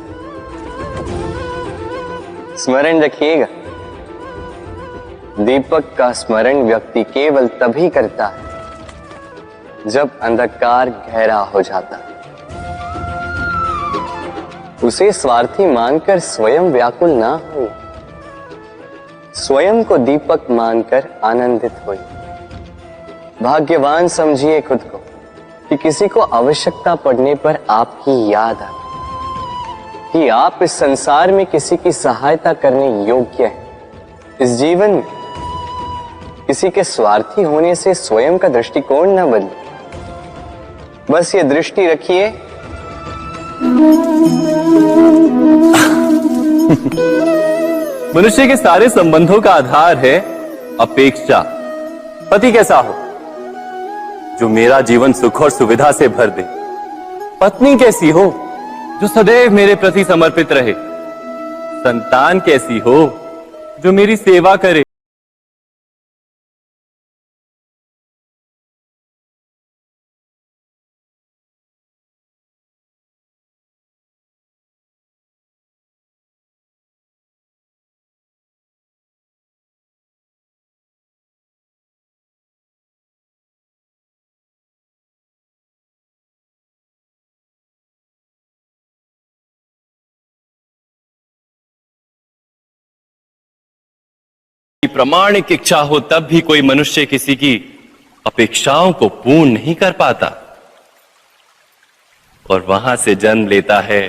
A: स्मरण रखिएगा, दीपक का स्मरण व्यक्ति केवल तभी करता है जब अंधकार गहरा हो जाता है। उसे स्वार्थी मानकर स्वयं व्याकुल ना होइए, स्वयं को दीपक मानकर आनंदित होइए। भाग्यवान समझिए खुद को कि किसी को आवश्यकता पड़ने पर आपकी याद आए कि आप इस संसार में किसी की सहायता करने योग्य हैं। इस जीवन में किसी के स्वार्थी होने से स्वयं का दृष्टिकोण न बदले। बस ये दृष्टि रखिए,
B: मनुष्य के सारे संबंधों का आधार है अपेक्षा। पति कैसा हो जो मेरा जीवन सुख और सुविधा से भर दे, पत्नी कैसी हो जो सदैव मेरे प्रति समर्पित रहे, संतान कैसी हो जो मेरी सेवा करे। प्रामाणिक इच्छा हो तब भी कोई मनुष्य किसी की अपेक्षाओं को पूर्ण नहीं कर पाता, और वहां से जन्म लेता है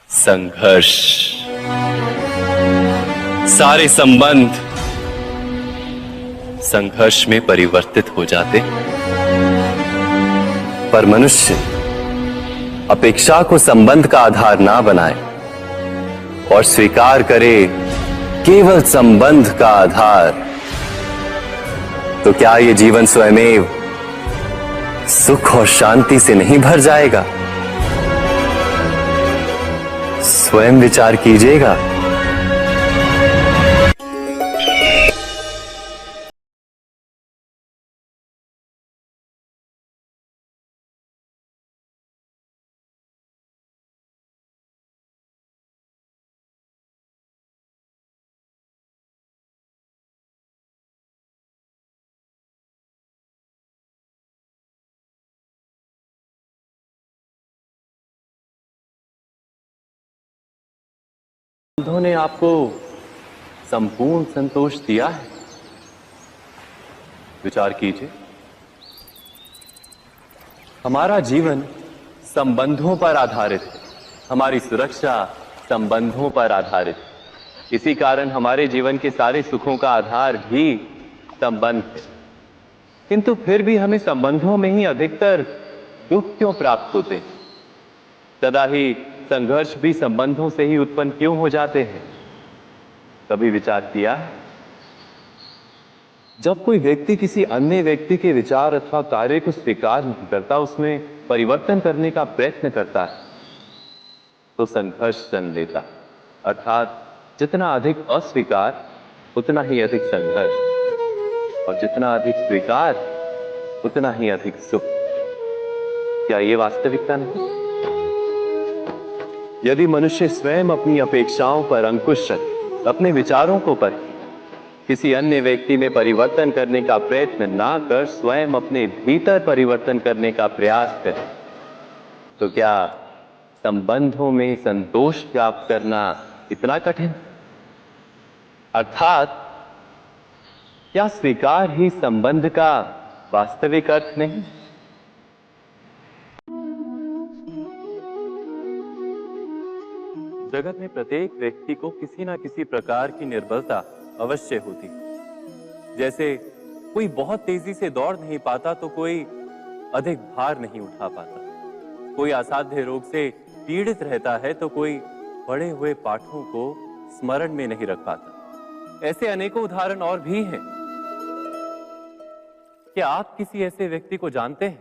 B: संघर्ष। सारे संबंध संघर्ष में परिवर्तित हो जाते। पर मनुष्य अपेक्षा को संबंध का आधार ना बनाए और स्वीकार करे केवल संबंध का आधार, तो क्या ये जीवन स्वयमेव सुख और शांति से नहीं भर जाएगा? स्वयं विचार कीजिएगा। संबंधों ने आपको संपूर्ण संतोष दिया है? विचार कीजिए। हमारा जीवन संबंधों पर आधारित है, हमारी सुरक्षा संबंधों पर आधारित है। इसी कारण हमारे जीवन के सारे सुखों का आधार भी संबंध है। किंतु फिर भी हमें संबंधों में ही अधिकतर दुख क्यों प्राप्त होते हैं? सदा ही संघर्ष भी संबंधों से ही उत्पन्न क्यों हो जाते हैं? कभी विचार किया है? जब कोई व्यक्ति किसी अन्य व्यक्ति के विचार अथवा कार्य को स्वीकार नहीं करता, उसमें परिवर्तन करने का प्रयत्न करता है, तो संघर्ष जन्म लेता। अर्थात जितना अधिक अस्वीकार उतना ही अधिक संघर्ष, और जितना अधिक स्वीकार उतना ही अधिक सुख। क्या ये वास्तविकता नहीं? यदि मनुष्य स्वयं अपनी अपेक्षाओं पर अंकुश रखे, अपने विचारों को पर किसी अन्य व्यक्ति में परिवर्तन करने का प्रयत्न ना कर स्वयं अपने भीतर परिवर्तन करने का प्रयास करे, तो क्या संबंधों में संतोष प्राप्त करना इतना कठिन? अर्थात क्या स्वीकार ही संबंध का वास्तविक अर्थ नहीं? जगत में प्रत्येक व्यक्ति को किसी ना किसी प्रकार की निर्बलता अवश्य होती। जैसे कोई बहुत तेजी से दौड़ नहीं पाता तो कोई अधिक भार नहीं उठा पाता, कोई असाध्य रोग से पीड़ित रहता है तो कोई पढ़े हुए पाठों को स्मरण में नहीं रख पाता। ऐसे अनेकों उदाहरण और भी हैं। क्या आप किसी ऐसे व्यक्ति को जानते हैं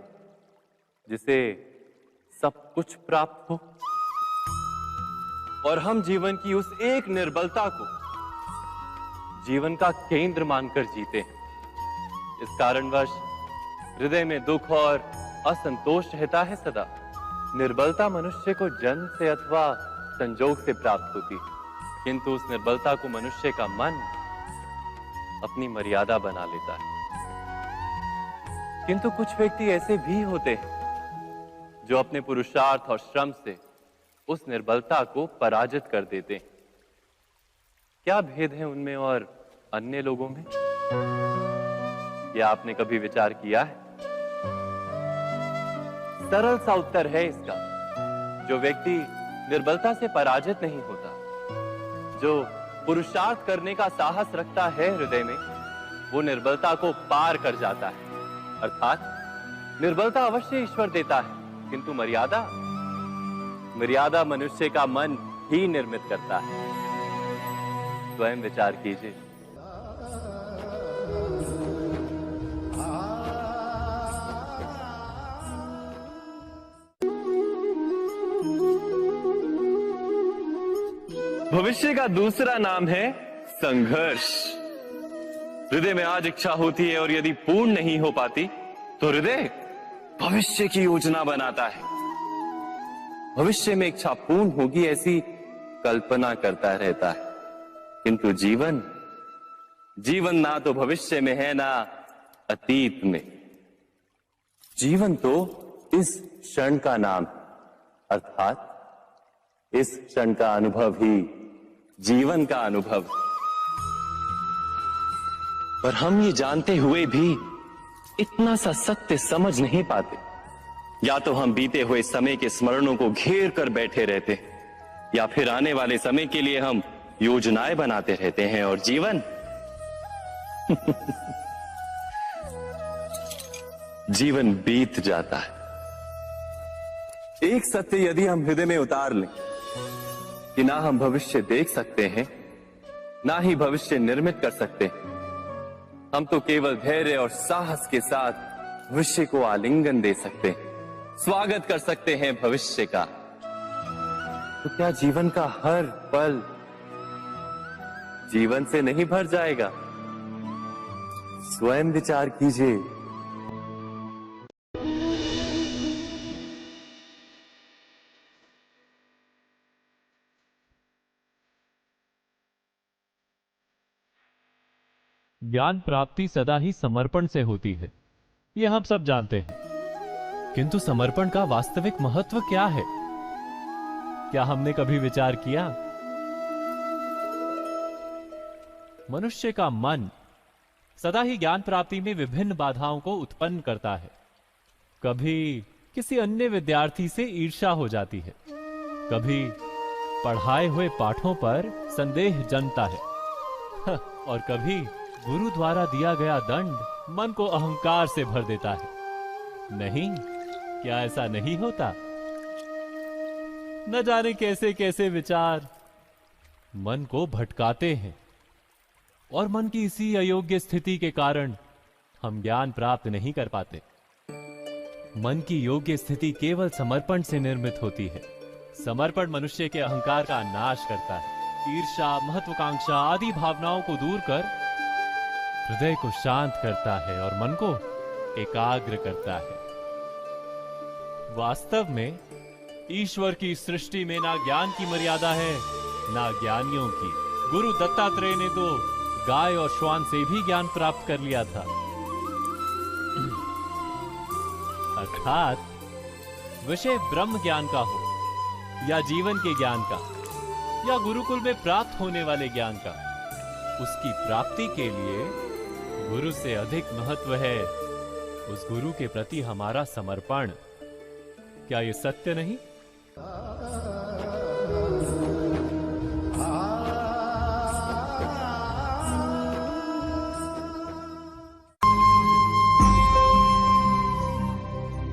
B: जिसे सब कुछ प्राप्त हो और हम जीवन की उस एक निर्बलता को जीवन का केंद्र मानकर जीते हैं? इस कारणवश हृदय में दुख और असंतोष रहता है सदा। निर्बलता मनुष्य को जन्म से अथवा संजोग से प्राप्त होती है, किंतु उस निर्बलता को मनुष्य का मन अपनी मर्यादा बना लेता है। किंतु कुछ व्यक्ति ऐसे भी होते हैं जो अपने पुरुषार्थ और श्रम से उस निर्बलता को पराजित कर देते हैं। क्या भेद है उनमें और अन्य लोगों में? क्या आपने कभी विचार किया है? सरल सा उत्तर है इसका। जो व्यक्ति निर्बलता से पराजित नहीं होता, जो पुरुषार्थ करने का साहस रखता है हृदय में, वो निर्बलता को पार कर जाता है। अर्थात निर्बलता अवश्य ईश्वर देता है, किंतु मर्यादा मनुष्य का मन ही निर्मित करता है। स्वयं विचार कीजिए। भविष्य का दूसरा नाम है संघर्ष। हृदय में आज इच्छा होती है और यदि पूर्ण नहीं हो पाती तो हृदय भविष्य की योजना बनाता है। भविष्य में इच्छा पूर्ण होगी ऐसी कल्पना करता रहता है, किंतु जीवन ना तो भविष्य में है ना अतीत में। जीवन तो इस क्षण का नाम है, अर्थात इस क्षण का अनुभव ही जीवन का अनुभव। पर हम ये जानते हुए भी इतना सा सत्य समझ नहीं पाते। या तो हम बीते हुए समय के स्मरणों को घेर कर बैठे रहते, या फिर आने वाले समय के लिए हम योजनाएं बनाते रहते हैं और जीवन जीवन बीत जाता है। एक सत्य यदि हम हृदय में उतार लें कि ना हम भविष्य देख सकते हैं ना ही भविष्य निर्मित कर सकते। हम तो केवल धैर्य और साहस के साथ भविष्य को आलिंगन दे सकते, स्वागत कर सकते हैं भविष्य का। तो क्या जीवन का हर पल जीवन से नहीं भर जाएगा? स्वयं विचार कीजिए।
C: ज्ञान प्राप्ति सदा ही समर्पण से होती है, यह हम सब जानते हैं। किंतु समर्पण का वास्तविक महत्व क्या है? क्या हमने कभी विचार किया? मनुष्य का मन सदा ही ज्ञान प्राप्ति में विभिन्न बाधाओं को उत्पन्न करता है। कभी किसी अन्य विद्यार्थी से ईर्ष्या हो जाती है, कभी पढ़ाए हुए पाठों पर संदेह जन्मता है और कभी गुरु द्वारा दिया गया दंड मन को अहंकार से भर देता है। नहीं, क्या ऐसा नहीं होता? न जाने कैसे कैसे विचार मन को भटकाते हैं और मन की इसी अयोग्य स्थिति के कारण हम ज्ञान प्राप्त नहीं कर पाते। मन की योग्य स्थिति केवल समर्पण से निर्मित होती है। समर्पण मनुष्य के अहंकार का नाश करता है। ईर्ष्या, महत्वाकांक्षा आदि भावनाओं को दूर कर हृदय को शांत करता है और मन को एकाग्र करता है। वास्तव में ईश्वर की सृष्टि में ना ज्ञान की मर्यादा है, ना ज्ञानियों की। गुरु दत्तात्रेय ने तो गाय और श्वान से भी ज्ञान प्राप्त कर लिया था। अर्थात विषय ब्रह्म ज्ञान का हो या जीवन के ज्ञान का या गुरुकुल में प्राप्त होने वाले ज्ञान का, उसकी प्राप्ति के लिए गुरु से अधिक महत्व है उस गुरु के प्रति हमारा समर्पण। क्या यह सत्य नहीं?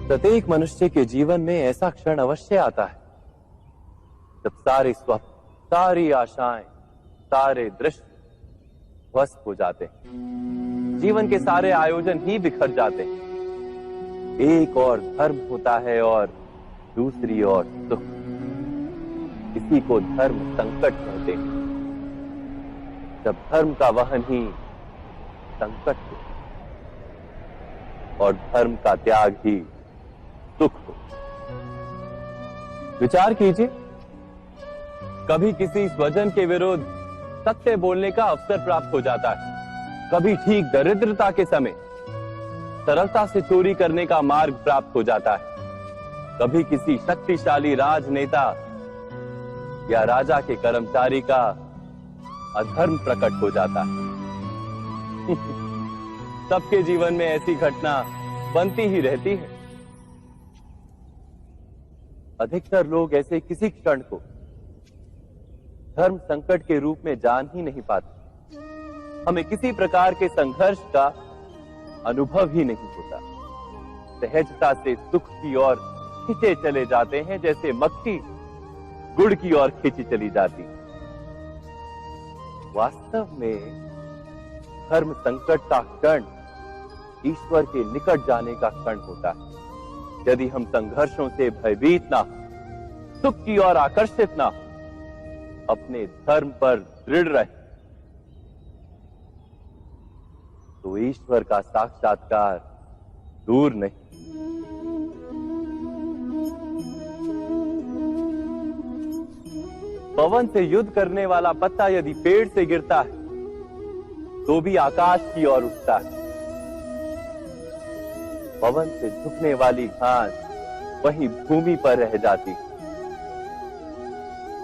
B: प्रत्येक मनुष्य के जीवन में ऐसा क्षण अवश्य आता है जब सारे स्वप्न, सारी आशाएं, सारे दृश्य ध्वस्त हो जाते हैं। जीवन के सारे आयोजन ही बिखर जाते हैं। एक और धर्म होता है और दूसरी ओर सुख। इसी को धर्म संकट कहते हैं। जब धर्म का वहन ही संकट हो और धर्म का त्याग ही सुख हो। विचार कीजिए, कभी किसी स्वजन के विरुद्ध सत्य बोलने का अवसर प्राप्त हो जाता है, कभी ठीक दरिद्रता के समय सरलता से चोरी करने का मार्ग प्राप्त हो जाता है, कभी किसी शक्तिशाली राजनेता या राजा के कर्मचारी का अधर्म प्रकट हो जाता है। सबके जीवन में ऐसी घटना बनती ही रहती है। अधिकतर लोग ऐसे किसी क्षण को धर्म संकट के रूप में जान ही नहीं पाते। हमें किसी प्रकार के संघर्ष का अनुभव ही नहीं होता। सहजता से सुख की ओर खींचे चले जाते हैं, जैसे मक्खी गुड़ की ओर खींची चली जाती। वास्तव में धर्म संकट का क्षण ईश्वर के निकट जाने का क्षण होता है। यदि हम संघर्षों से भयभीत ना हो, सुख की ओर आकर्षित ना हो, अपने धर्म पर दृढ़ रहे, तो ईश्वर का साक्षात्कार दूर नहीं। पवन से युद्ध करने वाला पत्ता यदि पेड़ से गिरता है तो भी आकाश की ओर उठता है। पवन से झुकने वाली घास वहीं भूमि पर रह जाती है।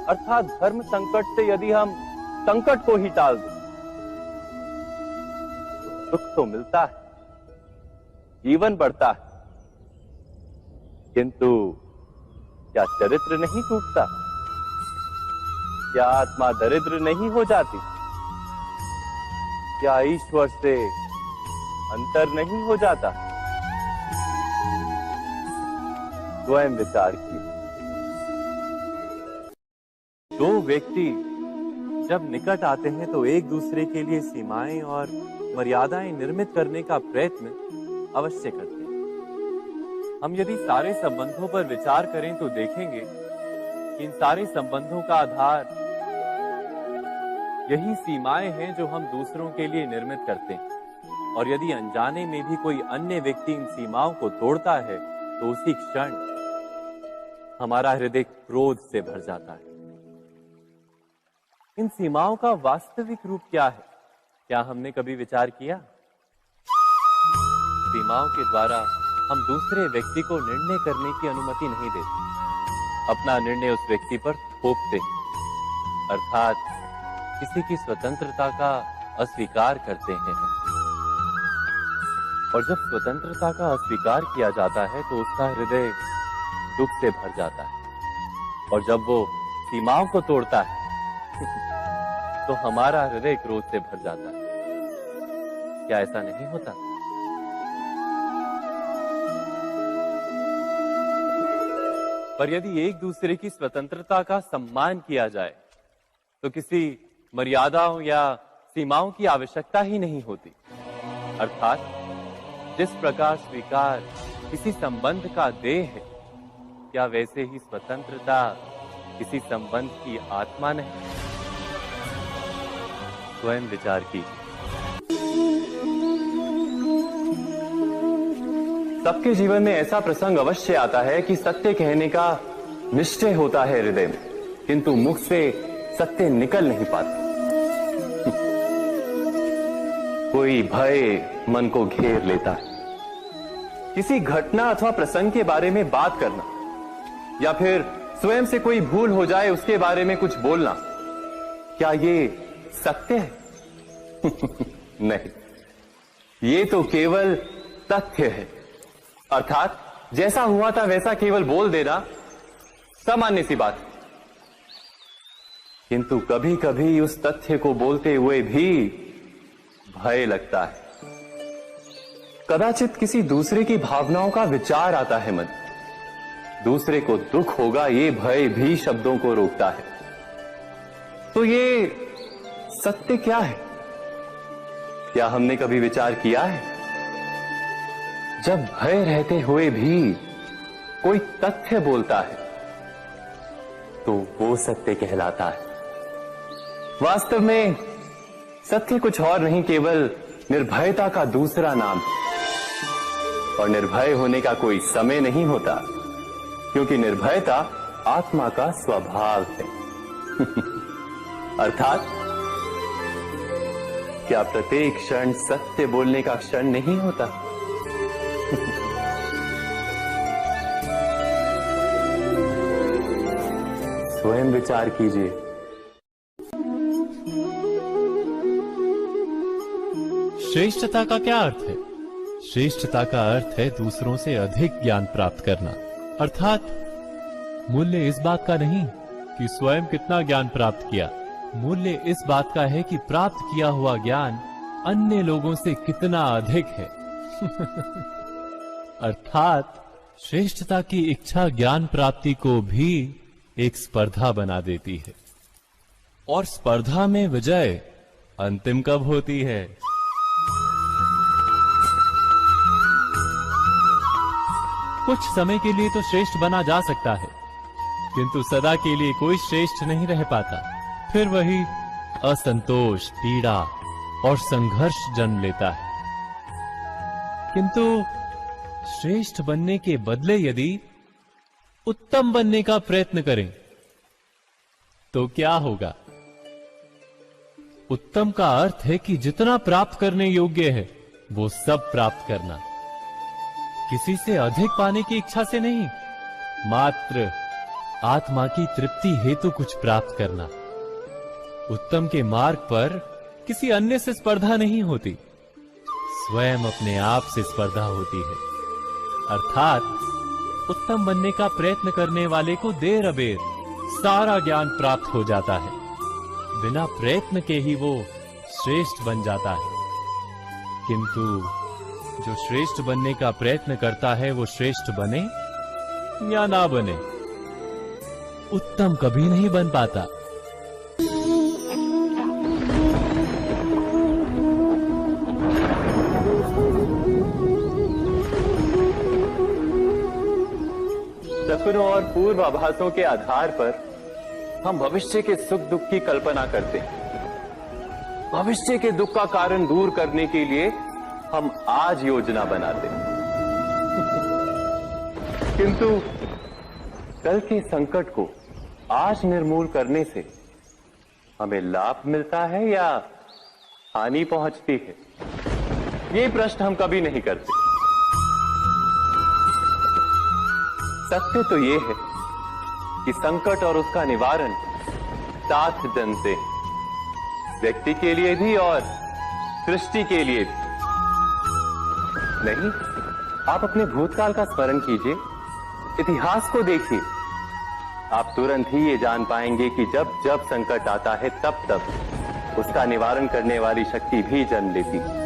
B: अर्थात धर्म संकट से यदि हम संकट को ही टाल दें तो सुख तो मिलता है, जीवन बढ़ता है, किंतु क्या चरित्र नहीं टूटता? क्या आत्मा दरिद्र नहीं हो जाती? क्या ईश्वर से अंतर नहीं हो जाता? स्वयं विचार कीजिए। दो व्यक्ति जब निकट आते हैं तो एक दूसरे के लिए सीमाएं और मर्यादाएं निर्मित करने का प्रयत्न अवश्य करते हैं। हम यदि सारे संबंधों पर विचार करें तो देखेंगे कि इन सारे संबंधों का आधार यही सीमाएं हैं जो हम दूसरों के लिए निर्मित करते हैं। और यदि अनजाने में भी कोई अन्य व्यक्ति इन सीमाओं को तोड़ता है तो उसी क्षण हमारा हृदय क्रोध से भर जाता है। इन सीमाओं का वास्तविक रूप क्या है? क्या हमने कभी विचार किया? सीमाओं के द्वारा हम दूसरे व्यक्ति को निर्णय करने की अनुमति नहीं देते, अपना निर्णय उस व्यक्ति पर थोपते हैं, अर्थात किसी की स्वतंत्रता का अस्वीकार करते हैं। और जब स्वतंत्रता का अस्वीकार किया जाता है तो उसका हृदय दुख से भर जाता है, और जब वो सीमाओं को तोड़ता है तो हमारा हृदय क्रोध से भर जाता है। क्या ऐसा नहीं होता? पर यदि एक दूसरे की स्वतंत्रता का सम्मान किया जाए तो किसी मर्यादाओं या सीमाओं की आवश्यकता ही नहीं होती। अर्थात जिस प्रकार स्वीकार किसी संबंध का देह है, क्या वैसे ही स्वतंत्रता किसी संबंध की आत्मा नहीं? स्वयं विचार कीजिए।
A: सबके जीवन में ऐसा प्रसंग अवश्य आता है कि सत्य कहने का निश्चय होता है हृदय में, किंतु मुख से सत्य निकल नहीं पाता। कोई भय मन को घेर लेता है। किसी घटना अथवा प्रसंग के बारे में बात करना या फिर स्वयं से कोई भूल हो जाए उसके बारे में कुछ बोलना, क्या ये सत्य है? नहीं, ये तो केवल तथ्य है। अर्थात जैसा हुआ था वैसा केवल बोल देना सामान्य सी बात है। किंतु कभी कभी उस तथ्य को बोलते हुए भी भय लगता है। कदाचित किसी दूसरे की भावनाओं का विचार आता है मन, दूसरे को दुख होगा ये भय भी शब्दों को रोकता है। तो ये सत्य क्या है? क्या हमने कभी विचार किया है? जब भय रहते हुए भी कोई तथ्य बोलता है तो वो सत्य कहलाता है। वास्तव में सत्य कुछ और नहीं, केवल निर्भयता का दूसरा नाम है। और निर्भय होने का कोई समय नहीं होता, क्योंकि निर्भयता आत्मा का स्वभाव है। अर्थात क्या प्रत्येक क्षण सत्य बोलने का क्षण नहीं होता? स्वयं विचार कीजिए।
C: श्रेष्ठता का क्या अर्थ है? श्रेष्ठता का अर्थ है दूसरों से अधिक ज्ञान प्राप्त करना। अर्थात मूल्य इस बात का नहीं कि स्वयं कितना ज्ञान प्राप्त किया, मूल्य इस बात का है कि प्राप्त किया हुआ ज्ञान अन्य लोगों से कितना अधिक है। अर्थात श्रेष्ठता की इच्छा ज्ञान प्राप्ति को भी एक स्पर्धा बना देती है, और स्पर्धा में विजय अंतिम कब होती है? कुछ समय के लिए तो श्रेष्ठ बना जा सकता है, किंतु सदा के लिए कोई श्रेष्ठ नहीं रह पाता। फिर वही असंतोष, पीड़ा और संघर्ष जन्म लेता है। किंतु श्रेष्ठ बनने के बदले यदि उत्तम बनने का प्रयत्न करें तो क्या होगा? उत्तम का अर्थ है कि जितना प्राप्त करने योग्य है वो सब प्राप्त करना, किसी से अधिक पाने की इच्छा से नहीं, मात्र आत्मा की तृप्ति हेतु कुछ प्राप्त करना। उत्तम के मार्ग पर किसी अन्य से स्पर्धा नहीं होती, स्वयं अपने आप से स्पर्धा होती है। अर्थात उत्तम बनने का प्रयत्न करने वाले को देर अबेर सारा ज्ञान प्राप्त हो जाता है, बिना प्रयत्न के ही वो श्रेष्ठ बन जाता है। किंतु जो श्रेष्ठ बनने का प्रयत्न करता है वो श्रेष्ठ बने या ना बने, उत्तम कभी नहीं बन पाता।
B: सपनों और पूर्वाभासों के आधार पर हम भविष्य के सुख दुख की कल्पना करते हैं। भविष्य के दुख का कारण दूर करने के लिए हम आज योजना बनाते हैं। किंतु कल के संकट को आज निर्मूल करने से हमें लाभ मिलता है या हानि पहुंचती है, ये प्रश्न हम कभी नहीं करते। सत्य तो ये है कि संकट और उसका निवारण साथ जनते हैं, व्यक्ति के लिए भी और सृष्टि के लिए भी। नहीं, आप अपने भूतकाल का स्मरण कीजिए, इतिहास को देखिए, आप तुरंत ही ये जान पाएंगे कि जब जब संकट आता है तब तब उसका निवारण करने वाली शक्ति भी जन्म लेती है।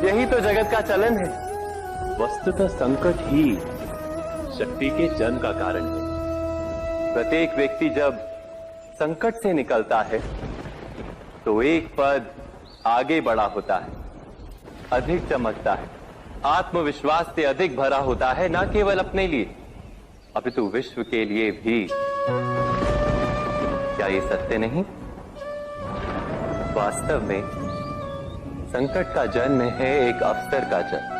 B: यही तो जगत का चलन है। वस्तुतः संकट ही शक्ति के जन्म का कारण है। प्रत्येक व्यक्ति जब संकट से निकलता है तो एक पद आगे बढ़ा होता है, अधिक चमकता है, आत्मविश्वास से अधिक भरा होता है, न केवल अपने लिए अपितु विश्व के लिए भी। क्या ये सत्य नहीं? वास्तव में संकट का जन्म है एक अवसर का जन्म,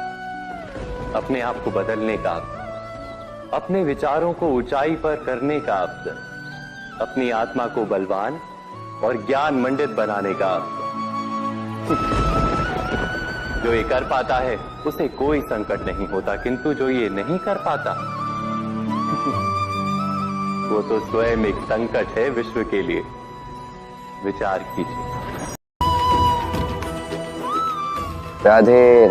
B: अपने आप को बदलने का अवसर, अपने विचारों को ऊंचाई पर करने का अवसर, अपनी आत्मा को बलवान और ज्ञान मंडित बनाने का अवसर। जो ये कर पाता है उसे कोई संकट नहीं होता, किंतु जो ये नहीं कर पाता वो तो स्वयं एक संकट है विश्व के लिए। विचार कीजिए।
A: राधे